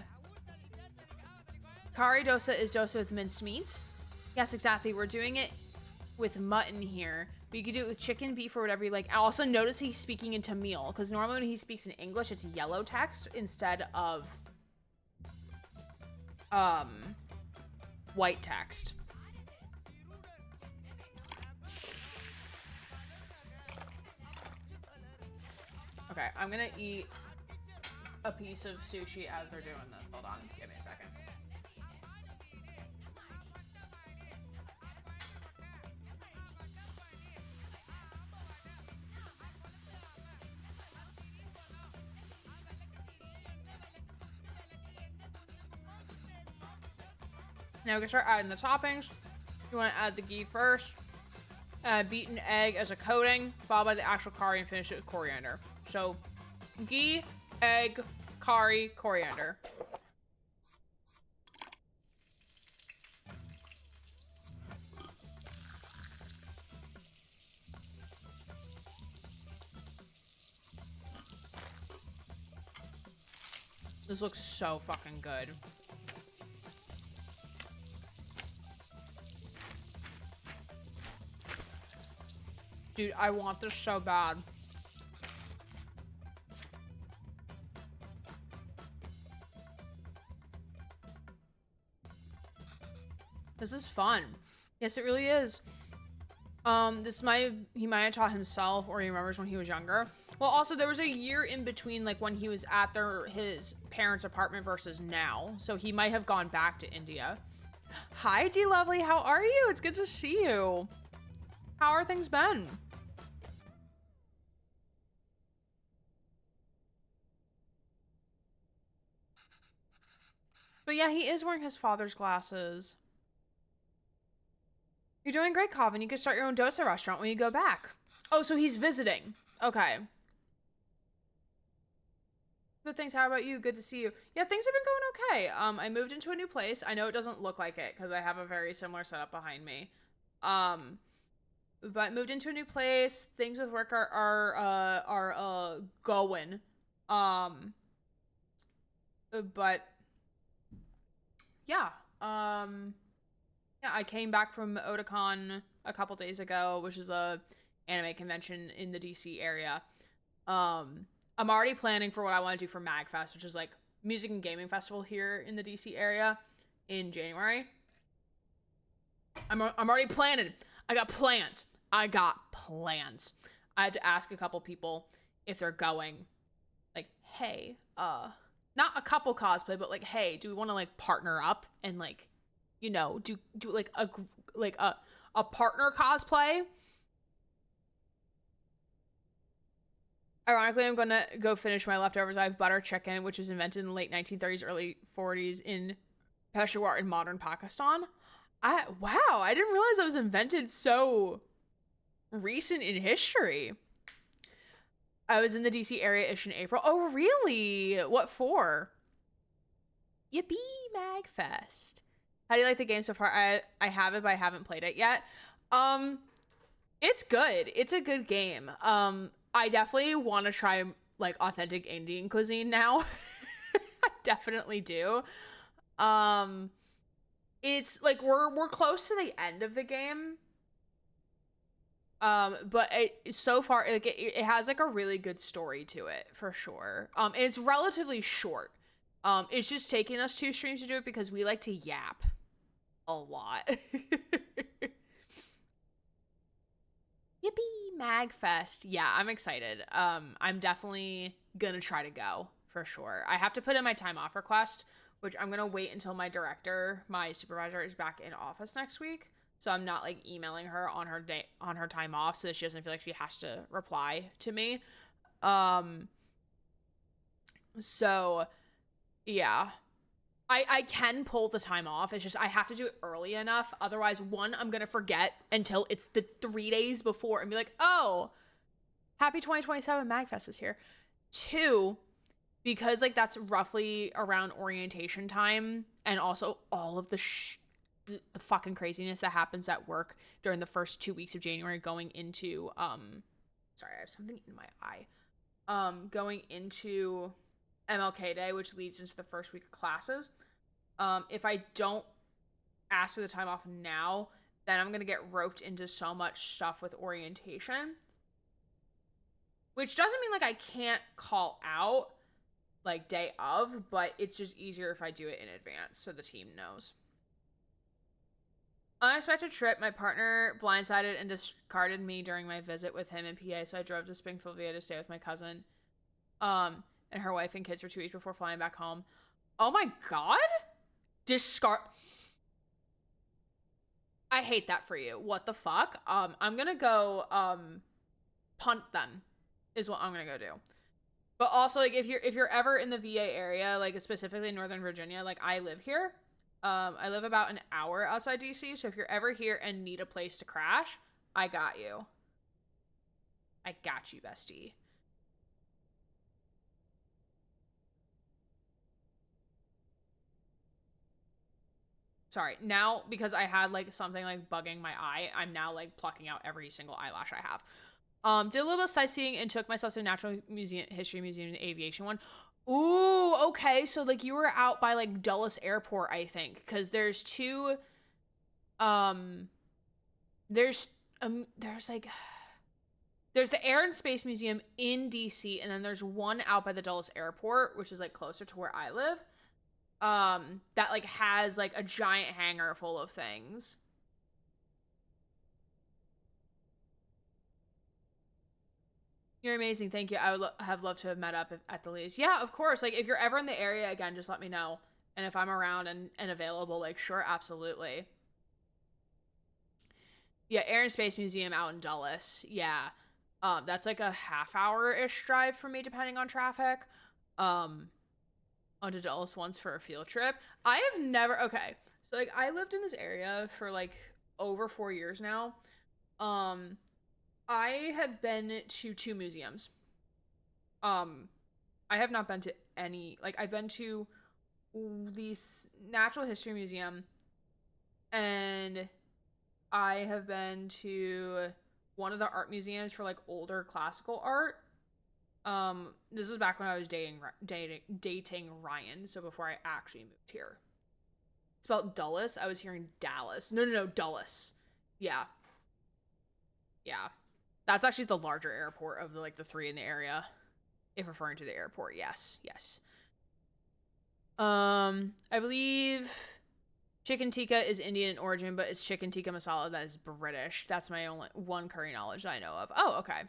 Kari dosa is dosa with minced meat. Yes, exactly. We're doing it with mutton here. But you could do it with chicken, beef, or whatever you like. I also notice he's speaking in Tamil, because normally when he speaks in English, it's yellow text instead of white text. Okay, I'm gonna eat a piece of sushi as they're doing this. Hold on, give me a second. Now we can start adding the toppings. You want to add the ghee first. Add beaten egg as a coating, followed by the actual curry, and finish it with coriander. So, ghee, egg, curry, coriander. This looks so fucking good. Dude, I want this so bad. This is fun. Yes, it really is. He might have taught himself, or he remembers when he was younger. Well, also there was a year in between, like when he was at his parents' apartment versus now, so he might have gone back to India. Hi, D Lovely, how are you? It's good to see you. How are things been? But yeah, he is wearing his father's glasses. You're doing great, Calvin. You can start your own dosa restaurant when you go back. Oh, so he's visiting. Okay. Good, thanks. How about you? Good to see you. Yeah, things have been going okay. I moved into a new place. I know it doesn't look like it because I have a very similar setup behind me. But moved into a new place. Things with work are going. But yeah. Yeah, I came back from Otakon a couple days ago, which is a anime convention in the DC area. I'm already planning for what I want to do for MagFest, which is like music and gaming festival here in the DC area in January. I'm already planning. I got plans. I had to ask a couple people if they're going. Like, hey, not a couple cosplay, but like, hey, do we want to like partner up and like, you know, do like a partner cosplay? Ironically, I'm gonna go finish my leftovers. I have butter chicken, which was invented in the late 1930s, early 40s in Peshawar in modern Pakistan. Wow, I didn't realize that was invented so recent in history. I was in the DC area-ish in April. Oh, really? What for? Yippee, MagFest. How do you like the game so far? I have it, but I haven't played it yet. It's good. It's a good game. I definitely want to try like authentic Indian cuisine now. I definitely do. It's like we're close to the end of the game. But so far like it has like a really good story to it for sure. And it's relatively short. It's just taking us 2 streams to do it because we like to yap a lot. Yippee, MagFest. Yeah, I'm excited. I'm definitely gonna try to go for sure. I have to put in my time off request, which I'm gonna wait until my director, my supervisor, is back in office next week. So I'm not like emailing her on her time off, so that she doesn't feel like she has to reply to me. So yeah. I can pull the time off. It's just I have to do it early enough. Otherwise, 1, I'm gonna forget until it's the 3 days before and be like, oh, happy 2027 MagFest is here. 2, because like that's roughly around orientation time, and also all of the fucking craziness that happens at work during the first 2 weeks of January going into sorry, I have something in my eye. Going into MLK Day, which leads into the first week of classes. If I don't ask for the time off now, then I'm gonna get roped into so much stuff with orientation, which doesn't mean like I can't call out like day of, but it's just easier if I do it in advance so the team knows. Unexpected trip. My partner blindsided and discarded me during my visit with him in PA, so I drove to Springfield, VA to stay with my cousin. And her wife and kids for 2 weeks before flying back home. Oh my god. Discard. I hate that for you. What the fuck? I'm gonna go punt them is what I'm gonna go do. But also, like, if you're ever in the VA area, like specifically Northern Virginia, like I live here. I live about an hour outside DC, so if you're ever here and need a place to crash, I got you. I got you, bestie. Sorry, now because I had like something like bugging my eye, I'm now like plucking out every single eyelash I have. Did a little bit of sightseeing and took myself to the Natural Museum, History Museum, and Aviation one. Ooh, okay. So like you were out by like Dulles Airport, I think, because there's two. Um, there's like there's the Air and Space Museum in DC, and then there's one out by the Dulles Airport, which is like closer to where I live. That like has like a giant hangar full of things. You're amazing. Thank you. I would have loved to have met up at the least. Yeah, of course. Like, if you're ever in the area again, just let me know. And if I'm around and available, like, sure, absolutely. Yeah, Air and Space Museum out in Dulles. Yeah. That's like a half-hour-ish drive for me, depending on traffic. Onto Dulles once for a field trip. I have never... Okay. So, like, I lived in this area for, like, over 4 years now. I have been to 2 museums. I have not been to any, like, I've been to the Natural History Museum, and I have been to one of the art museums for like older classical art. This was back when I was dating Ryan, so before I actually moved here. It's spelled Dulles. I was hearing Dallas. No, Dulles. Yeah. Yeah. That's actually the larger airport of the like the 3 in the area. If referring to the airport, yes. I believe chicken tikka is Indian in origin, but it's chicken tikka masala that is British. That's my only one curry knowledge that I know of. Oh, okay.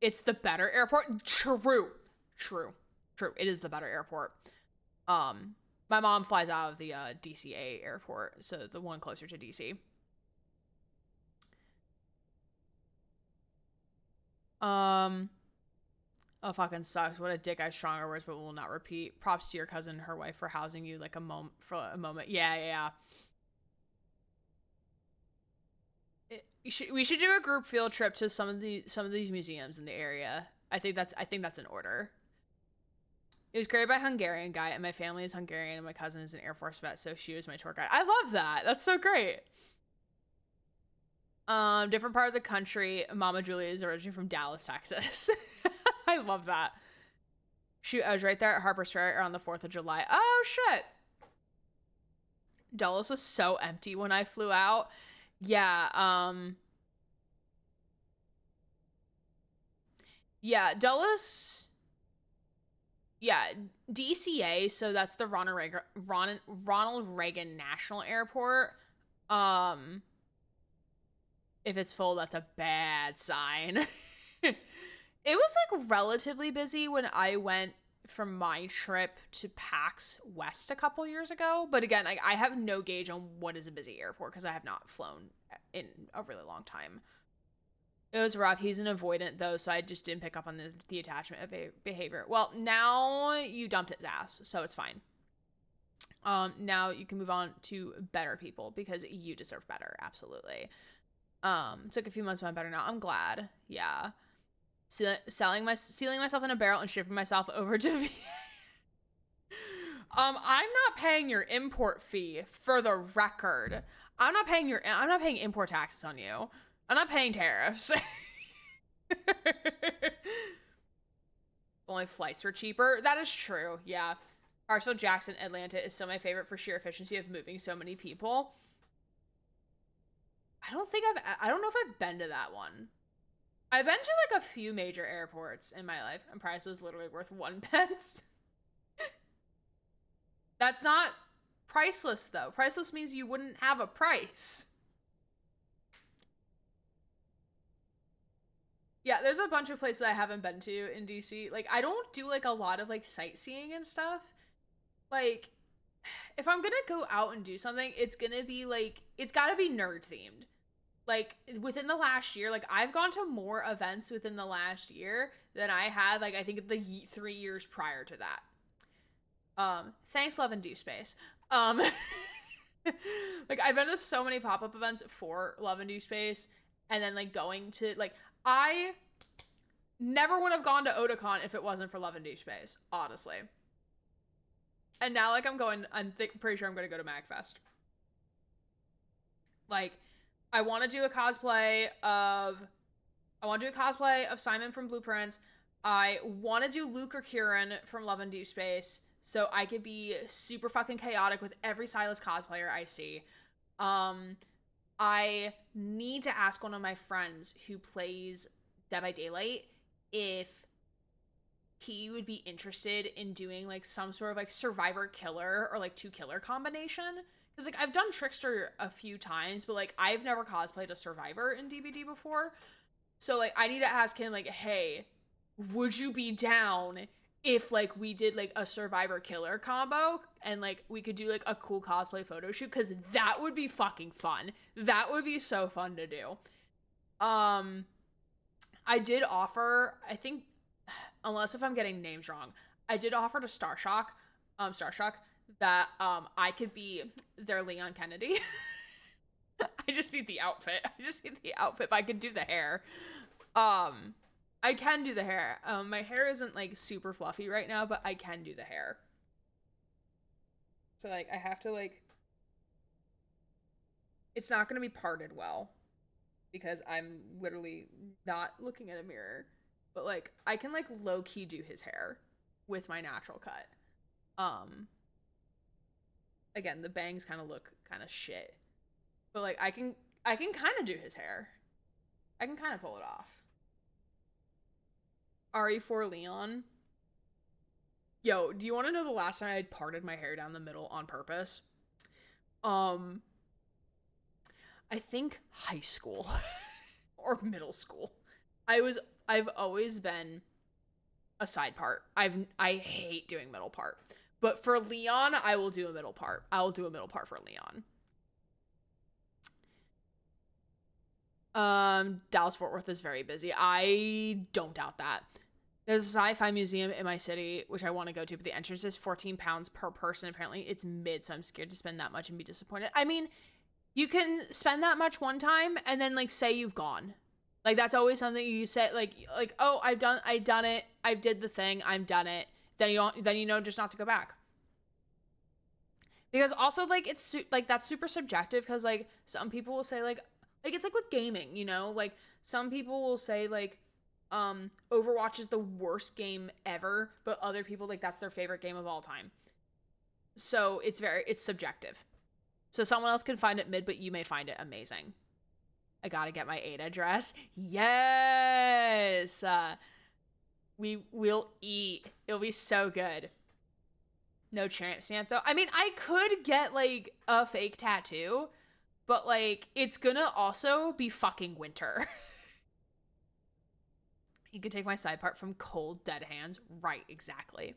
It's the better airport. True. It is the better airport. My mom flies out of the DCA airport, so the one closer to DC. Oh, fucking sucks. What a dick. I have stronger words, but will not repeat. Props to your cousin and her wife for housing you like for a moment. Yeah. We should do a group field trip to some of these museums in the area. I think that's in order. It was created by a Hungarian guy, and my family is Hungarian, and my cousin is an Air Force vet, so she was my tour guide. I love that. That's so great. Different part of the country. Mama Julia is originally from Dallas, Texas. I love that. Shoot, I was right there at Harper's Ferry around the 4th of July. Oh, shit. Dulles was so empty when I flew out. Yeah, yeah, Dulles... Yeah, DCA, so that's the Ronald Reagan National Airport. If it's full, that's a bad sign. It was like relatively busy when I went from my trip to PAX West a couple years ago. But again, I have no gauge on what is a busy airport because I have not flown in a really long time. It was rough. He's an avoidant though, so I just didn't pick up on the attachment of behavior. Well, now you dumped his ass, so it's fine. Now you can move on to better people because you deserve better. Absolutely. Took a few months, but I'm better now. I'm glad. Yeah. Sealing myself in a barrel and shipping myself over to I'm not paying your import fee for the record. I'm not paying import taxes on you. I'm not paying tariffs. Only flights were cheaper. That is true. Yeah. Hartsfield Jackson Atlanta is still my favorite for sheer efficiency of moving so many people. I don't know if I've been to that one. I've been to like a few major airports in my life, and price is literally worth 1 pence. That's not priceless though. Priceless means you wouldn't have a price. Yeah, there's a bunch of places I haven't been to in DC. Like, I don't do like a lot of like sightseeing and stuff. Like, if I'm gonna go out and do something, it's gonna be like, it's gotta be nerd themed. Like, within the last year, like, I've gone to more events within the last year than I have, like, I think the 3 years prior to that. Thanks, Love and Deep Space. Um, like, I've been to so many pop up events for Love and Deep Space, and then, like, going to, like, I never would have gone to Otakon if it wasn't for Love and Deep Space, honestly. And now, like, I'm pretty sure I'm going to go to MagFest. Like, I want to do a cosplay of Simon from Blueprints. I want to do Luke or Kieran from Love and Deep Space, so I could be super fucking chaotic with every Silas cosplayer I see. I need to ask one of my friends who plays Dead by Daylight if he would be interested in doing like some sort of like survivor killer or like two killer combination. Because like I've done Trickster a few times, but like I've never cosplayed a survivor in DBD before. So like I need to ask him like, hey, would you be down if like we did like a survivor killer combo and like we could do like a cool cosplay photo shoot? Because that would be fucking fun. That would be so fun to do. I did offer, I think, unless if I'm getting names wrong, I did offer to Starshock that I could be their Leon Kennedy. I just need the outfit. If I could do the hair. I can do the hair. My hair isn't like super fluffy right now, but I can do the hair. So like I have to like, it's not going to be parted well because I'm literally not looking at a mirror, but like I can like low key do his hair with my natural cut. Again, the bangs kind of look kind of shit, but like I can kind of do his hair. I can kind of pull it off. RE4 Leon. Yo, do you want to know the last time I had parted my hair down the middle on purpose? I think high school or middle school. I've always been a side part. I hate doing middle part. But for Leon, I will do a middle part. I will do a middle part for Leon. Dallas Fort Worth is very busy. I don't doubt that. There's a sci-fi museum in my city, which I want to go to, but the entrance is £14 per person. Apparently, it's mid, so I'm scared to spend that much and be disappointed. I mean, you can spend that much one time and then like say you've gone. Like that's always something you say, like oh, I done it, I did the thing, I'm done it. Then you know just not to go back. Because also like it's like that's super subjective because like some people will say like it's like with gaming, you know, like some people will say like Overwatch is the worst game ever, but other people like that's their favorite game of all time. So it's subjective. So someone else can find it mid, but you may find it amazing. I gotta get my Ada dress. Yes! We'll eat. It'll be so good. No champ stamp though. I mean, I could get like a fake tattoo, but like it's gonna also be fucking winter. You could take my side part from cold dead hands. Right, exactly.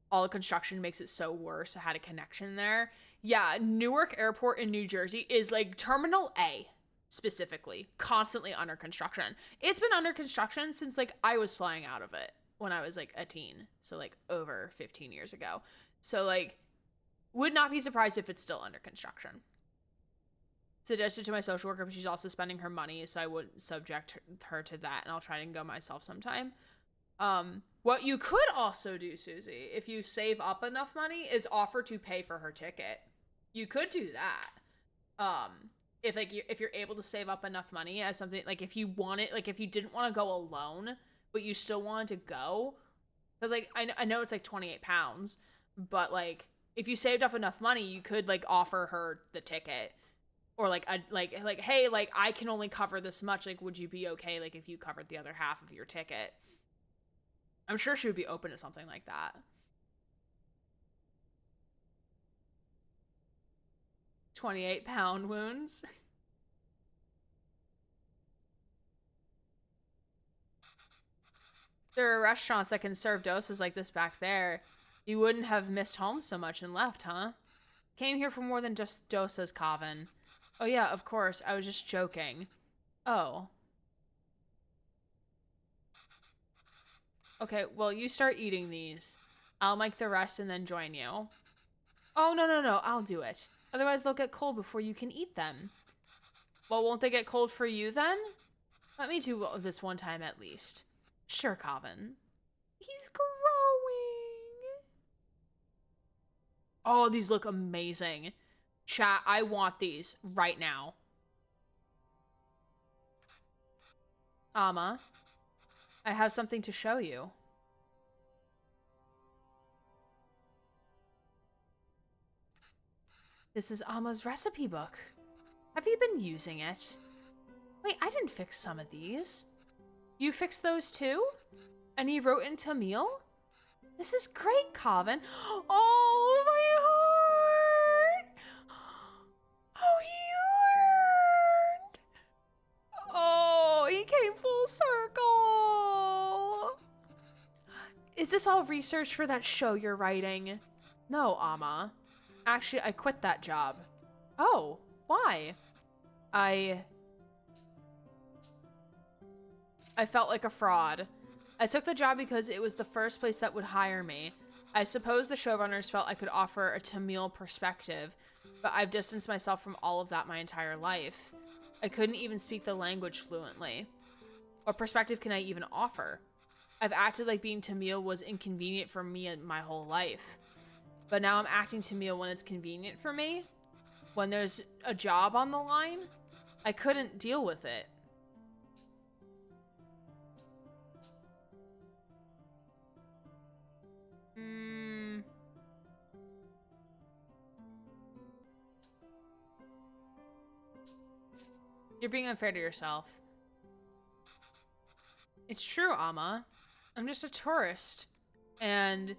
All the construction makes it so worse. I had a connection there. Yeah, Newark Airport in New Jersey is like Terminal A specifically, constantly under construction. It's been under construction since like I was flying out of it when I was like a teen. So like over 15 years ago. So like would not be surprised if it's still under construction. Suggested to my social worker, but she's also spending her money, so I wouldn't subject her to that, and I'll try and go myself sometime. What you could also do, Susie, if you save up enough money, is offer to pay for her ticket. You could do that. If you're able to save up enough money as something, like if you want it, like if you didn't want to go alone, but you still wanted to go, because like I know it's like £28, but like if you saved up enough money, you could like offer her the ticket. Or like hey, like I can only cover this much, like would you be okay like if you covered the other half of your ticket? I'm sure she would be open to something like that. £28 wounds. There are restaurants that can serve dosas like this back there. You wouldn't have missed home so much and left, huh? Came here for more than just dosas, Kavin. Oh yeah, of course, I was just joking. Oh. Okay, well, you start eating these. I'll make the rest and then join you. Oh, no, I'll do it. Otherwise, they'll get cold before you can eat them. Well, won't they get cold for you then? Let me do this one time at least. Sure, Kavin. He's growing. Oh, these look amazing. Chat, I want these right now. Amma, I have something to show you. This is Amma's recipe book. Have you been using it? Wait, I didn't fix some of these. You fixed those too? And he wrote in Tamil? This is great, Kavin. Oh, my heart! Oh, he learned! Oh, he came full circle! Is this all research for that show you're writing? No, Amma. Actually, I quit that job. Oh, why? I felt like a fraud. I took the job because it was the first place that would hire me. I suppose the showrunners felt I could offer a Tamil perspective, but I've distanced myself from all of that my entire life. I couldn't even speak the language fluently. What perspective can I even offer? I've acted like being Tamil was inconvenient for me my whole life. But now I'm acting Tamil when it's convenient for me? When there's a job on the line? I couldn't deal with it. You're being unfair to yourself. It's true, Amma. I'm just a tourist. And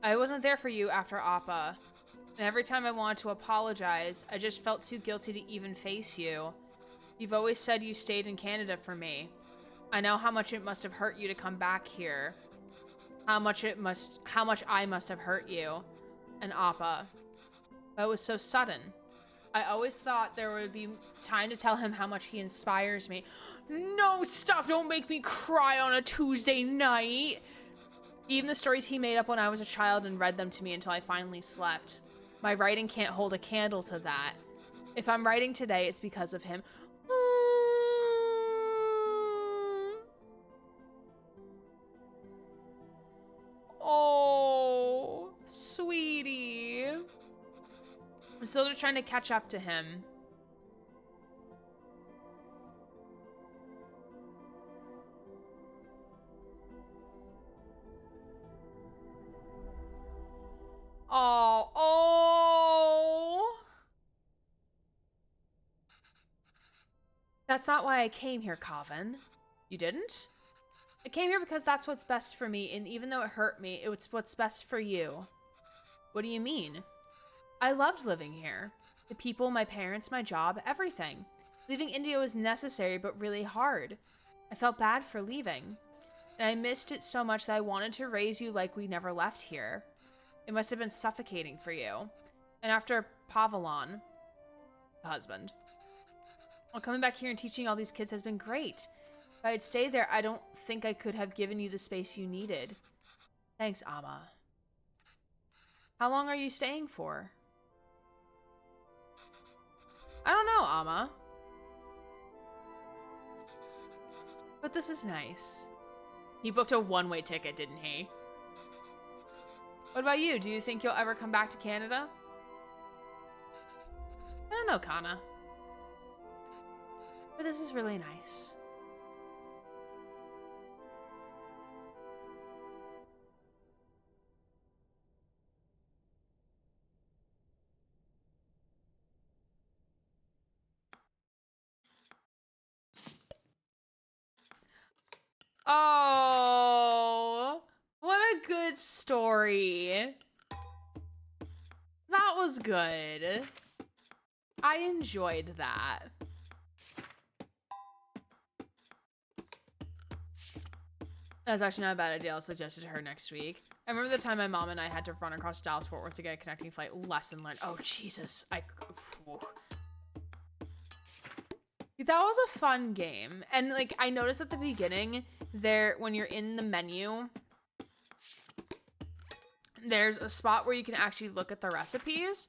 I wasn't there for you after Appa. And every time I wanted to apologize, I just felt too guilty to even face you. You've always said you stayed in Canada for me. I know how much it must have hurt you to come back here. How much I must have hurt you. And Appa. But it was so sudden. I always thought there would be time to tell him how much he inspires me. No, stop, don't make me cry on a Tuesday night. Even the stories he made up when I was a child and read them to me until I finally slept. My writing can't hold a candle to that. If I'm writing today, it's because of him. Oh, sweetie. I'm still trying to catch up to him. Oh. That's not why I came here, Kavin. You didn't? I came here because that's what's best for me, and even though it hurt me, it's what's best for you. What do you mean? I loved living here. The people, my parents, my job, everything. Leaving India was necessary, but really hard. I felt bad for leaving. And I missed it so much that I wanted to raise you like we never left here. It must have been suffocating for you. And after Pavalon, husband, well, coming back here and teaching all these kids has been great. If I had stayed there, I don't think I could have given you the space you needed. Thanks, Amma. How long are you staying for? I don't know, Amma. But this is nice. He booked a one-way ticket, didn't he? What about you? Do you think you'll ever come back to Canada? I don't know, Kana. But this is really nice. Oh, what a good story. That was good. I enjoyed that. That's actually not a bad idea. I'll suggest it to her next week. I remember the time my mom and I had to run across Dallas Fort Worth to get a connecting flight. Lesson learned. Oh, Jesus. That was a fun game. And, like, I noticed at the beginning, when you're in the menu, there's a spot where you can actually look at the recipes.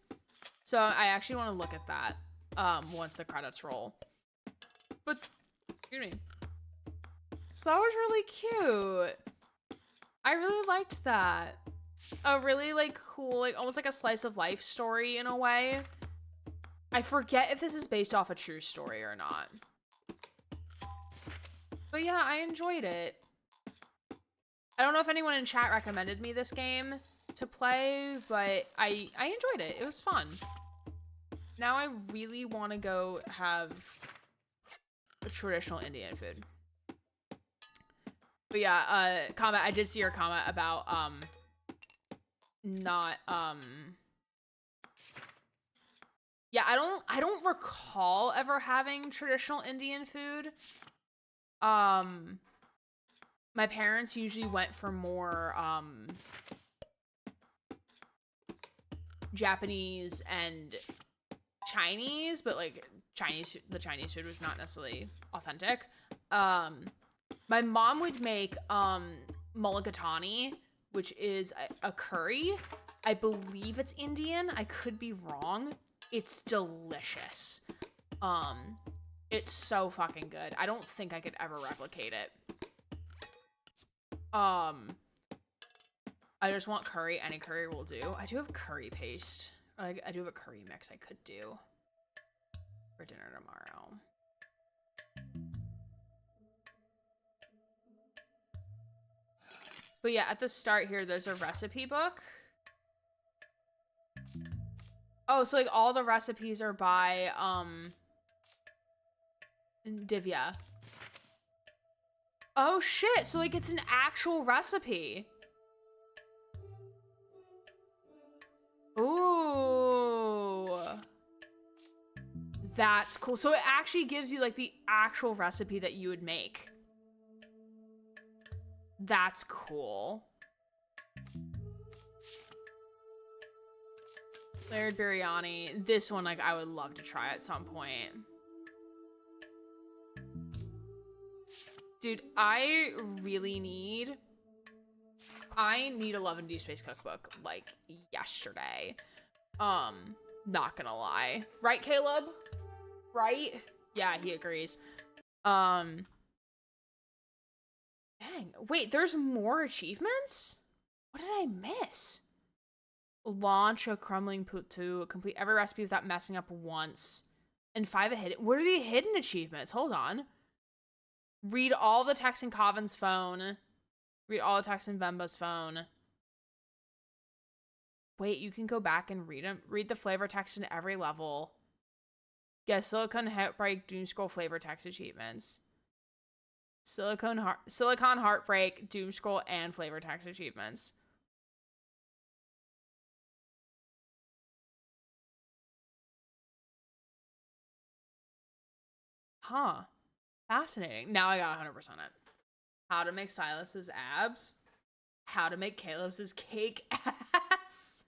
So I actually want to look at that once the credits roll. But, excuse me. So that was really cute. I really liked that. A really, like, cool, like, almost like a slice of life story in a way. I forget if this is based off a true story or not. But yeah, I enjoyed it. I don't know if anyone in chat recommended me this game to play, but I enjoyed it. It was fun. Now I really want to go have a traditional Indian food. But yeah, comment, I did see your comment about, yeah, I don't recall ever having traditional Indian food. My parents usually went for more, Japanese and Chinese, but like the Chinese food was not necessarily authentic. My mom would make mulligatawny, which is a curry. I believe it's Indian. I could be wrong. It's delicious. It's so fucking good. I don't think I could ever replicate it. I just want curry. Any curry will do. I do have curry paste. I do have a curry mix I could do for dinner tomorrow. But yeah, at the start here, there's a recipe book. Oh, so like all the recipes are by Divya. Oh shit, so like it's an actual recipe. Ooh. That's cool. So it actually gives you like the actual recipe that you would make. That's cool. Layered biryani. This one, like, I would love to try at some point. Dude, I need a Love and Deep Space cookbook, like, yesterday. Not gonna lie. Right, Caleb? Right? Yeah, he agrees. Dang. Wait, there's more achievements? What did I miss? Launch a crumbling putu, complete every recipe without messing up once, and 5 hidden. What are the hidden achievements? Hold on. Read all the texts in Covin's phone. Read all the texts in Venba's phone. Wait, you can go back and read them. Read the flavor text in every level. Get Silicon Heartbreak, Doom Scroll flavor text achievements. Silicon Heartbreak, Doom Scroll, and flavor text achievements. Huh. Fascinating. Now I got 100% it. How to make Silas's abs. How to make Caleb's cake ass.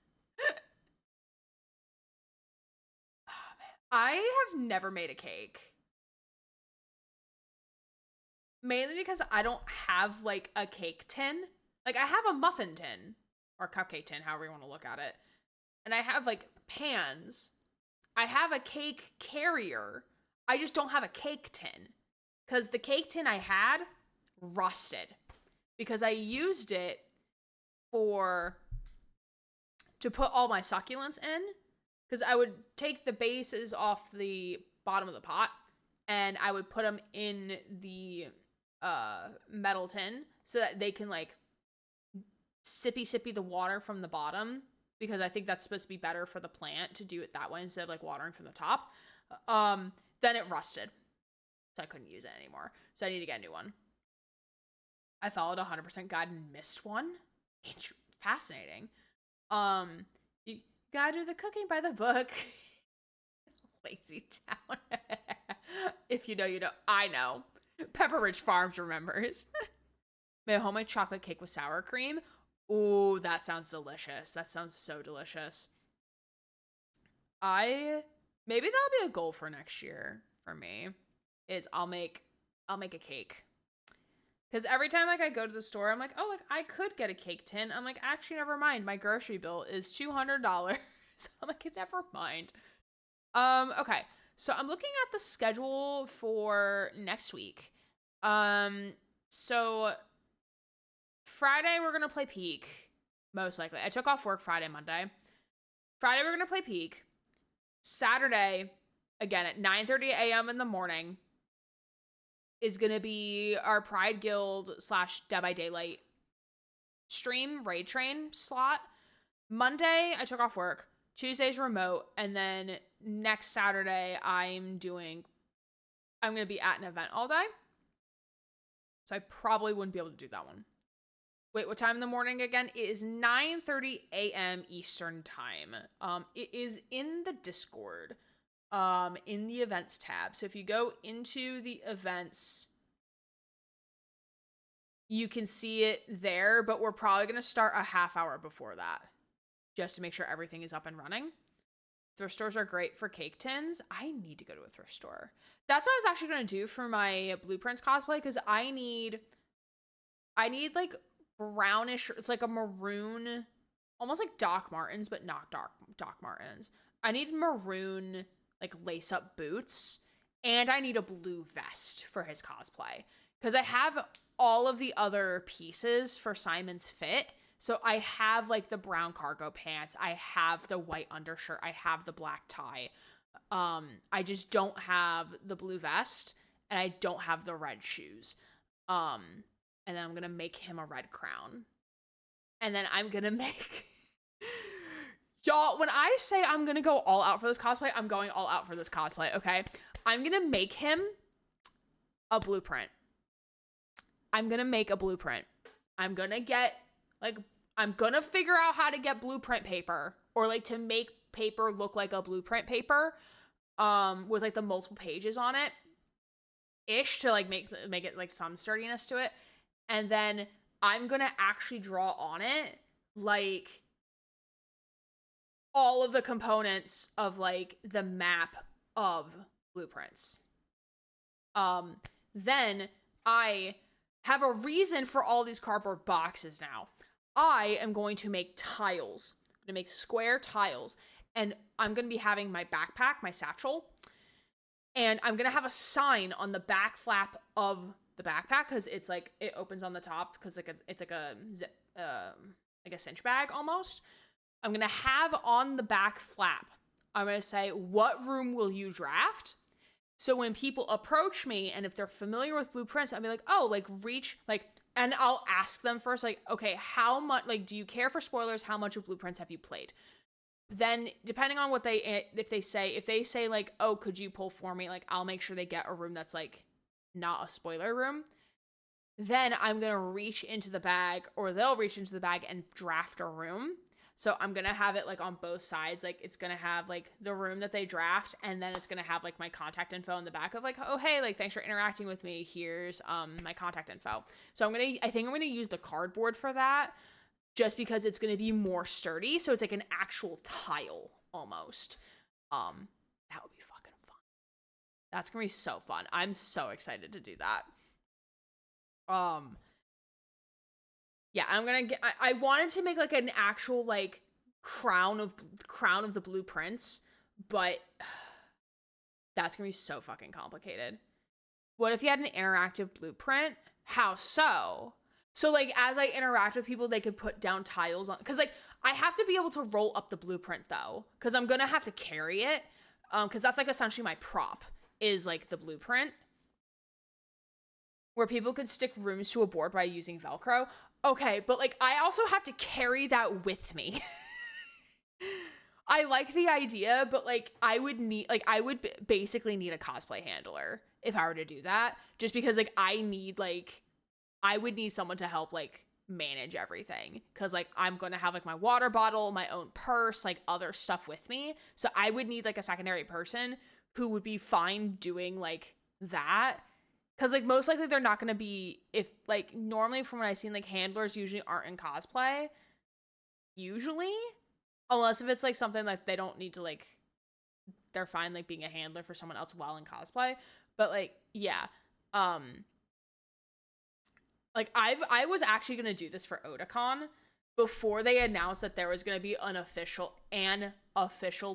Oh, man. I have never made a cake. Mainly because I don't have, like, a cake tin. Like, I have a muffin tin. Or cupcake tin, however you want to look at it. And I have, like, pans. I have a cake carrier. I just don't have a cake tin. Because the cake tin I had rusted. Because I used it to put all my succulents in. Because I would take the bases off the bottom of the pot. And I would put them in the metal tin. So that they can, like, sippy the water from the bottom. Because I think that's supposed to be better for the plant to do it that way instead of, like, watering from the top. Then it rusted. So I couldn't use it anymore. So I need to get a new one. I followed a 100% guide and missed one. It's fascinating. You gotta do the cooking by the book. Lazy town. If you know, you know. I know. Pepper Ridge Farms remembers. Made a homemade chocolate cake with sour cream. Ooh, that sounds delicious. That sounds so delicious. Maybe that'll be a goal for next year for me. Is I'll make a cake. Because every time like I go to the store, I'm like, oh, like I could get a cake tin. I'm like, actually, never mind. My grocery bill is $200. So I'm like, never mind. Okay. So I'm looking at the schedule for next week. So Friday we're gonna play Peak, most likely. I took off work Friday, Monday. Friday we're gonna play Peak. Saturday, again at 9:30 a.m. in the morning, is gonna be our Pride Guild / Dead by Daylight stream raid train slot. Monday I took off work. Tuesday's remote, and then next Saturday I'm gonna be at an event all day. So I probably wouldn't be able to do that one. Wait, what time in the morning again? It is 9:30 a.m. Eastern time. It is in the Discord, in the events tab. So if you go into the events, you can see it there, but we're probably going to start a half hour before that, just to make sure everything is up and running. Thrift stores are great for cake tins. I need to go to a thrift store. That's what I was actually going to do for my Blueprints cosplay, because I need like brownish, it's like a maroon, almost like Doc Martens, but not Doc Martens. I need maroon, like lace up boots, and I need a blue vest for his cosplay, because I have all of the other pieces for Simon's fit. So I have like the brown cargo pants, I have the white undershirt, I have the black tie. I just don't have the blue vest, and I don't have the red shoes. And then I'm going to make him a red crown. And then I'm going to make... Y'all, when I say I'm going to go all out for this cosplay, I'm going all out for this cosplay, okay? I'm going to make him a blueprint. I'm going to make a blueprint. I'm going to get, like, I'm going to figure out how to get blueprint paper, or, like, to make paper look like a blueprint paper, with, like, the multiple pages on it, ish, to, like, make it, like, some sturdiness to it. And then I'm going to actually draw on it, like, all of the components of, like, the map of Blueprints. Then I have a reason for all these cardboard boxes now. I am going to make tiles. I'm going to make square tiles. And I'm going to be having my backpack, my satchel. And I'm going to have a sign on the back flap of the backpack, because it's like, it opens on the top, because like it's like a zip, like a cinch bag almost. I'm gonna have on the back flap, I'm gonna say, what room will you draft? So when people approach me, and if they're familiar with Blueprints, I'll be like, oh, like reach, like, and I'll ask them first, like, okay, how much, like, do you care for spoilers? How much of Blueprints have you played? Then depending on what if they say like, oh, could you pull for me? Like, I'll make sure they get a room that's like not a spoiler room. Then I'm gonna reach into the bag, or they'll reach into the bag and draft a room. So I'm gonna have it like on both sides. Like, it's gonna have like the room that they draft, and then it's gonna have like my contact info in the back of like, oh hey, like thanks for interacting with me, here's my contact info. So I think I'm gonna use the cardboard for that, just because it's gonna be more sturdy. So it's like an actual tile almost. That would be fucking fun. That's gonna be so fun. I'm so excited to do that. Yeah, I'm gonna get, I wanted to make like an actual like crown of the Blueprints, but that's gonna be so fucking complicated. What if you had an interactive blueprint? How so? So like, as I interact with people, they could put down tiles on, because like I have to be able to roll up the blueprint though, because I'm gonna have to carry it, because that's like essentially my prop, is like the blueprint, where people could stick rooms to a board by using Velcro. Okay, but like I also have to carry that with me. I like the idea, but like I would basically need a cosplay handler if I were to do that, just because like I would need someone to help like manage everything, because like I'm gonna have like my water bottle, my own purse, like other stuff with me, so I would need like a secondary person who would be fine doing like that, Because, like, most likely they're not going to be, if, like, normally from what I've seen, like, handlers usually aren't in cosplay. Usually. Unless if it's, like, something like they don't need to, like, they're fine, like, being a handler for someone else while in cosplay. But, like, yeah. Like, I was actually going to do this for Otakon before they announced that there was going to be an official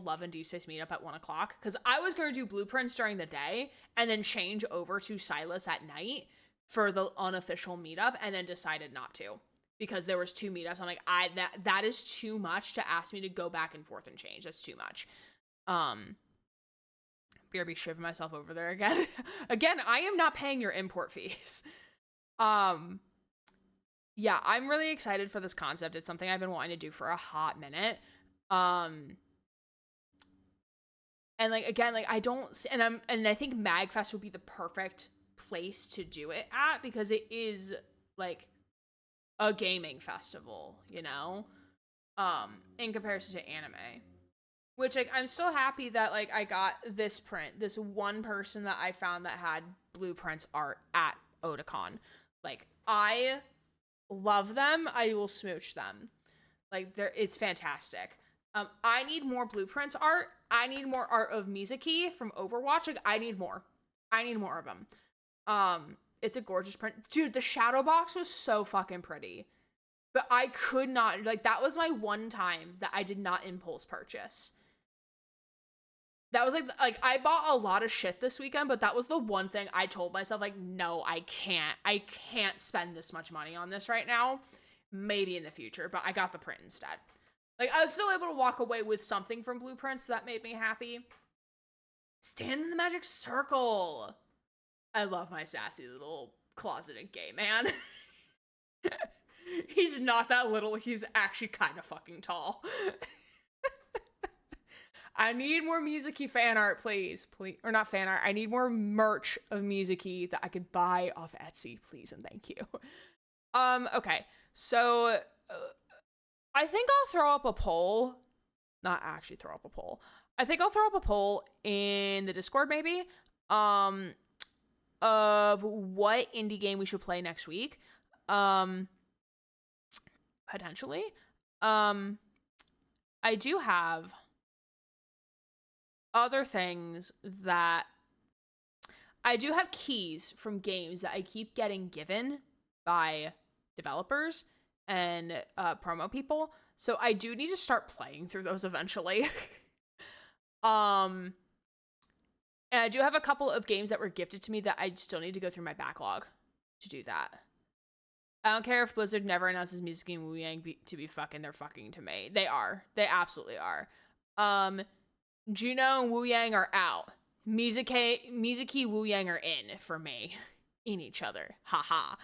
Love and Deuce meetup at 1 o'clock. Because I was going to do blueprints during the day and then change over to Silas at night for the unofficial meetup, and then decided not to. Because there was 2 meetups. I'm like, that is too much to ask me to go back and forth and change. That's too much. BRB shipping myself over there again. Again, I am not paying your import fees. Yeah, I'm really excited for this concept. It's something I've been wanting to do for a hot minute. And like, again, like, I think MagFest would be the perfect place to do it at, because it is like a gaming festival, you know, in comparison to anime. Which, like, I'm still happy that, like, I got this print, this one person that I found that had blueprints art at Otakon. Like, I love them. I will smooch them. Like, it's fantastic. I need more blueprints art. I need more art of Mizuki from Overwatch. Like, I need more of them. It's a gorgeous print. Dude, the shadow box was so fucking pretty. But I could not, like, that was my one time that I did not impulse purchase. That was like I bought a lot of shit this weekend, but that was the one thing I told myself, like, no, I can't spend this much money on this right now. Maybe in the future, but I got the print instead. Like, I was still able to walk away with something from blueprints, so that made me happy. Stand in the magic circle. I love my sassy little closeted gay man. He's not that little, he's actually kind of fucking tall. I need more Mizuki fan art, please. Or not fan art. I need more merch of Mizuki that I could buy off Etsy, please and thank you. Okay. So, I think I'll throw up a poll. Not actually throw up a poll. I think I'll throw up a poll in the Discord, maybe, of what indie game we should play next week. Potentially. I do have other things that I do have keys from games that I keep getting given by developers and promo people, so I do need to start playing through those eventually. And I do have a couple of games that were gifted to me that I still need to go through my backlog to do that. I don't care if Blizzard never announces Mizuki and Wu Yang to be fucking, they're fucking to me. They are. They absolutely are. Juno and Wu Yang are out. Mizuki, Wu Yang are in for me. In each other. Haha.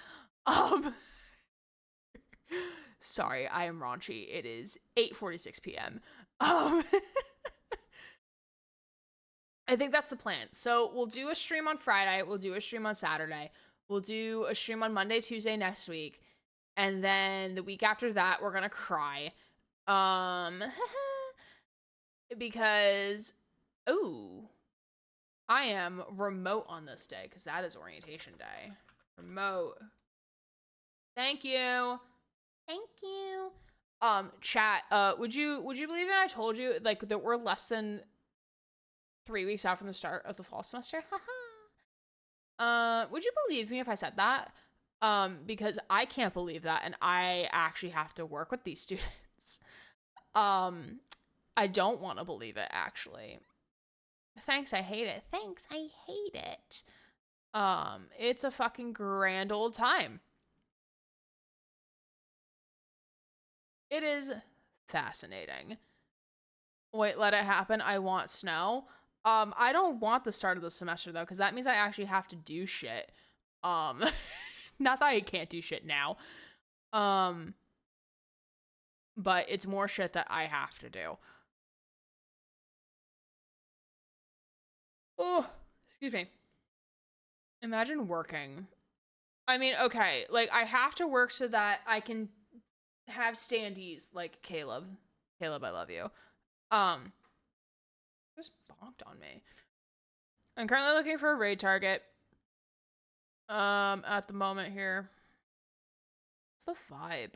Sorry, I am raunchy. It is 8:46 p.m. I think that's the plan. So we'll do a stream on Friday. We'll do a stream on Saturday. We'll do a stream on Monday, Tuesday next week. And then the week after that, we're gonna cry. Because, I am remote on this day, because that is orientation day. Remote. Thank you. Chat, would you believe me? I told you, like, that we're less than 3 weeks out from the start of the fall semester? Would you believe me if I said that? Because I can't believe that, and I actually have to work with these students. I don't want to believe it, actually. Thanks, I hate it. It's a fucking grand old time. It is fascinating. Wait, let it happen. I want snow. I don't want the start of the semester, though, because that means I actually have to do shit. Not that I can't do shit now. But it's more shit that I have to do. Oh, excuse me. Imagine working. I mean, okay, like, I have to work so that I can have standees like Caleb. Caleb, I love you. Just bonked on me. I'm currently looking for a raid target. At the moment here. What's the vibe?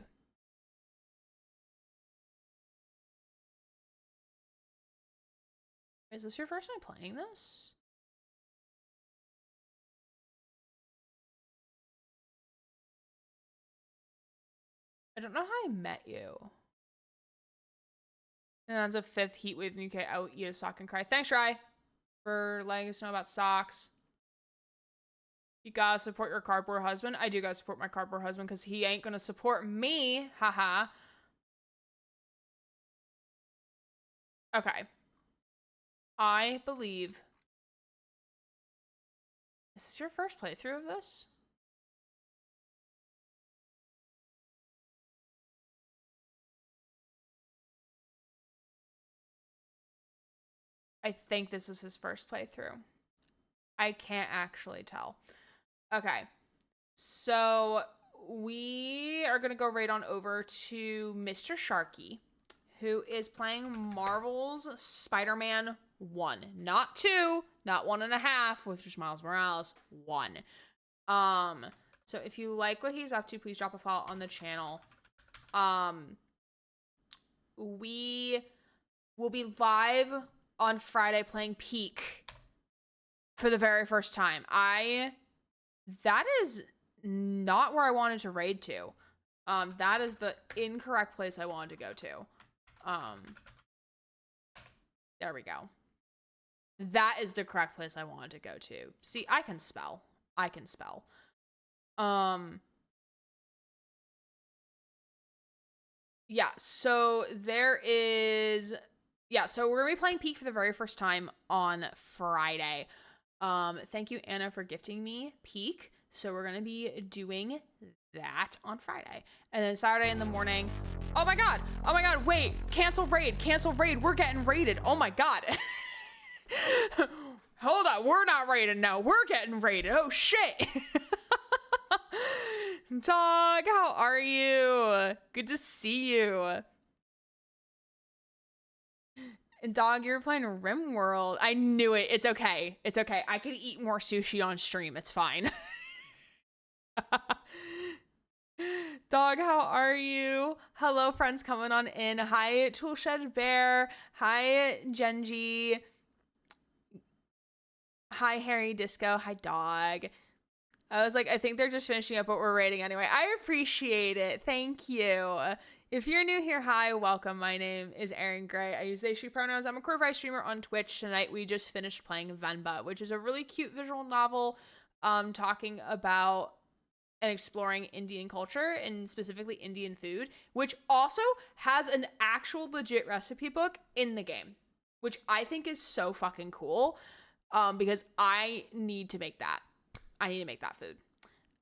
Is this your first time playing this? I don't know how I met you. And that's a 5th heat wave in the UK. I will eat a sock and cry. Thanks, Rye, for letting us know about socks. You gotta support your cardboard husband. I do gotta support my cardboard husband because he ain't gonna support me. Haha. Okay. I believe. Is this your first playthrough of this? I think this is his first playthrough. I can't actually tell. Okay. So we are going to go right on over to Mr. Sharky, who is playing Marvel's Spider-Man 1. Not 2, not 1.5, which is Miles Morales. 1. So if you like what he's up to, please drop a follow on the channel. We will be live on Friday playing Peak for the very first time. That is not where I wanted to raid to. That is the incorrect place I wanted to go to. There we go. That is the correct place I wanted to go to. See, I can spell. Yeah, so there is... Yeah, so we're going to be playing Peak for the very first time on Friday. Thank you, Anna, for gifting me Peak. So we're going to be doing that on Friday. And then Saturday in the morning... Oh my god, wait. Cancel raid. We're getting raided. Oh my god. Hold on, we're not raided now. We're getting raided. Oh shit. Dog, how are you? Good to see you. And dog, you're playing RimWorld. I knew it. It's okay. I could eat more sushi on stream. It's fine. Dog, how are you? Hello, friends coming on in. Hi, Toolshed Bear. Hi, Genji. Hi, Harry Disco. Hi, dog. I was like, I think they're just finishing up what we're rating anyway. I appreciate it. Thank you. If you're new here, hi, welcome. My name is Erin Gray. I use they, she pronouns. I'm a queer streamer on Twitch. Tonight, we just finished playing Venba, which is a really cute visual novel talking about and exploring Indian culture and specifically Indian food, which also has an actual legit recipe book in the game, which I think is so fucking cool because I need to make that. I need to make that food.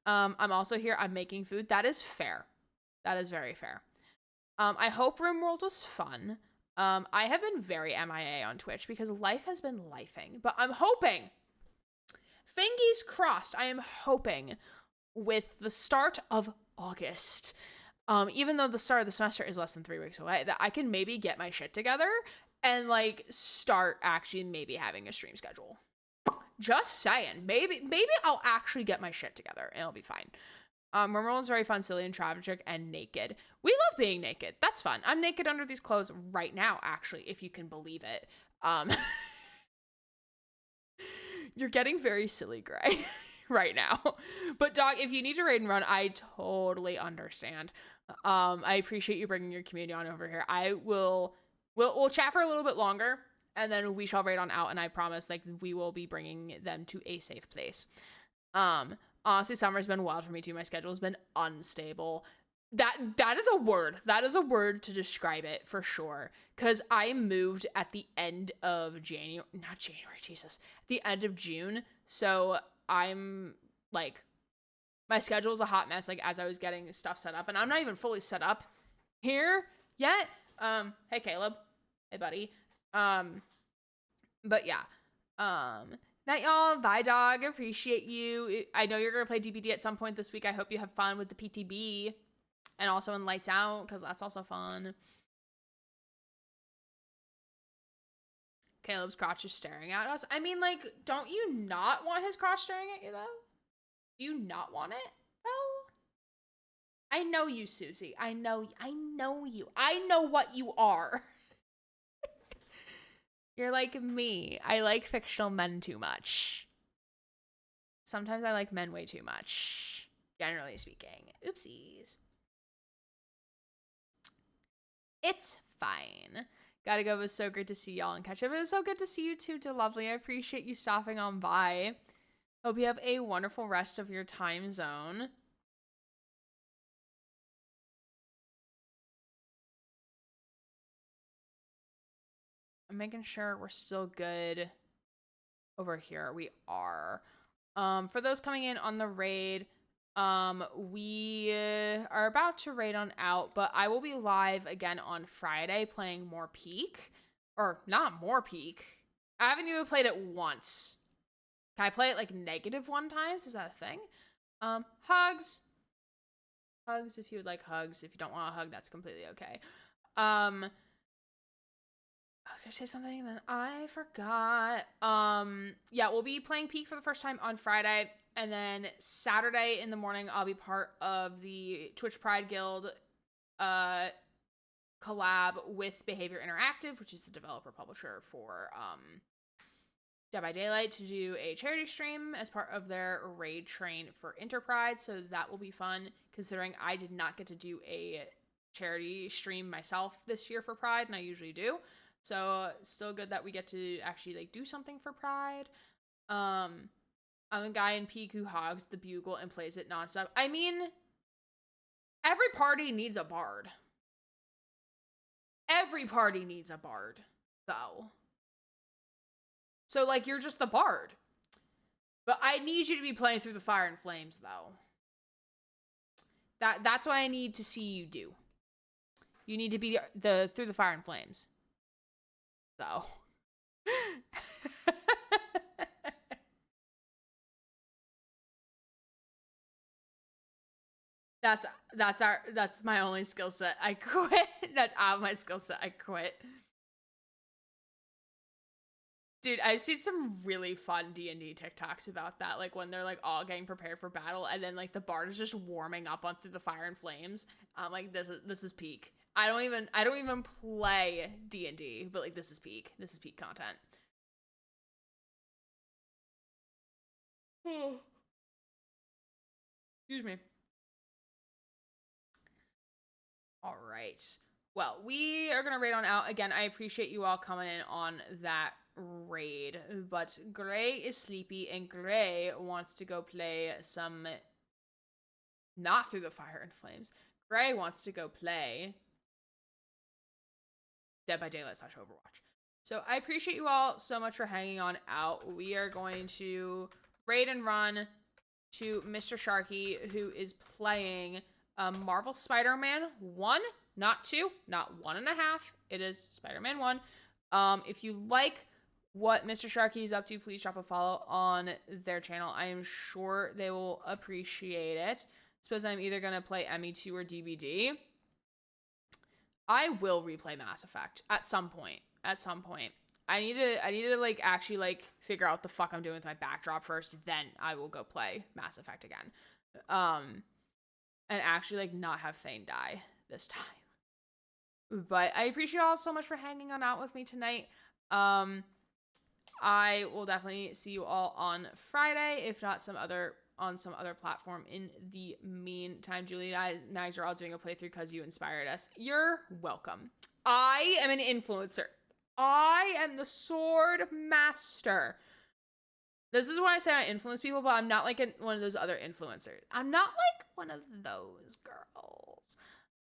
I'm also here. I'm making food. That is fair. That is very fair. I hope RimWorld was fun. I have been very MIA on Twitch because life has been lifing, but I'm hoping, fingies crossed, I am hoping with the start of August, even though the start of the semester is less than 3 weeks away, that I can maybe get my shit together and like start actually maybe having a stream schedule. Just saying, maybe I'll actually get my shit together and it'll be fine. RimWorld is very fun, silly, and tragic, and naked. We love being naked. That's fun. I'm naked under these clothes right now, actually, if you can believe it. You're getting very silly, Gray, right now. But dog, if you need to raid and run, I totally understand. I appreciate you bringing your community on over here. We'll chat for a little bit longer, and then we shall raid on out, and I promise, like, we will be bringing them to a safe place. Honestly, summer's been wild for me too. My schedule has been unstable. That is a word. That is a word to describe it for sure. Because I moved at the end of the end of June. So I'm like, my schedule's a hot mess. Like as I was getting stuff set up, and I'm not even fully set up here yet. Hey Caleb, hey buddy. But yeah. Night, y'all. Bye, dog. Appreciate you. I know you're going to play DBD at some point this week. I hope you have fun with the PTB and also in Lights Out because that's also fun. Caleb's crotch is staring at us. I mean, like, don't you not want his crotch staring at you, though? Do you not want it, though? I know you, Susie. I know you. I know what you are. You're like me. I like fictional men too much. Sometimes I like men way too much, generally speaking. Oopsies. It's fine. Gotta go. It was so great to see y'all and catch up. It was so good to see you too, lovely. I appreciate you stopping on by. Hope you have a wonderful rest of your time zone. I'm making sure we're still good over here. We are. For those coming in on the raid, we are about to raid on out, but I will be live again on Friday playing more Peak. Or not more Peak. I haven't even played it once. Can I play it like -1 times? Is that a thing? Hugs. Hugs if you would like hugs. If you don't want a hug, that's completely okay. I was gonna say something, then I forgot. Yeah, we'll be playing Peak for the first time on Friday, and then Saturday in the morning, I'll be part of the Twitch Pride Guild collab with Behavior Interactive, which is the developer publisher for Dead by Daylight, to do a charity stream as part of their raid train for Interpride. So that will be fun, considering I did not get to do a charity stream myself this year for Pride, and I usually do. So still good that we get to actually like do something for Pride. I'm a guy in Peak who hogs the bugle and plays it nonstop. I mean, every party needs a bard. Every party needs a bard, though. So like you're just the bard. But I need you to be playing Through the Fire and Flames, though. That's what I need to see you do. You need to be the Through the Fire and Flames. So. That's my only skill set. I quit. That's out of my skill set. I quit. Dude, I've seen some really fun D&D TikToks about that. Like when they're like all getting prepared for battle, and then like the bard is just warming up on Through the Fire and Flames. I'm like, this is peak. I don't even play D&D, but like this is peak. This is peak content. Excuse me. All right. Well, we are going to raid on out. Again, I appreciate you all coming in on that raid, but Gray is sleepy and Gray wants to go play some, not Through the Fire and Flames. Gray wants to go play Dead by Daylight / Overwatch. So I appreciate you all so much for hanging on out. We are going to raid and run to Mr. Sharky, who is playing Marvel Spider-Man 1, not 2, not 1.5. It is Spider-Man 1. If you like what Mr. Sharky is up to, please drop a follow on their channel. I am sure they will appreciate it. I suppose I'm either going to play ME2 or DBD. I will replay Mass Effect at some point. I need to like actually like figure out what the fuck I'm doing with my backdrop first. Then I will go play Mass Effect again. And actually like not have Thane die this time. But I appreciate you all so much for hanging on out with me tonight. I will definitely see you all on Friday, if not on some other platform in the meantime. Julie and Nags are all doing a playthrough because you inspired us. You're welcome. I am an influencer. I am the sword master. This is when I say I influence people, but I'm not like one of those other influencers. I'm not like one of those girls.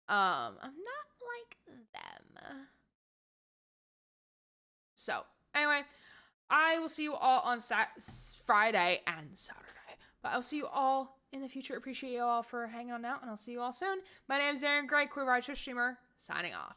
I'm not like them. So, anyway, I will see you all on Friday and Saturday. But I'll see you all in the future. Appreciate you all for hanging on out, and I'll see you all soon. My name is Aaron Gray, Queer Ride Twitch streamer, signing off.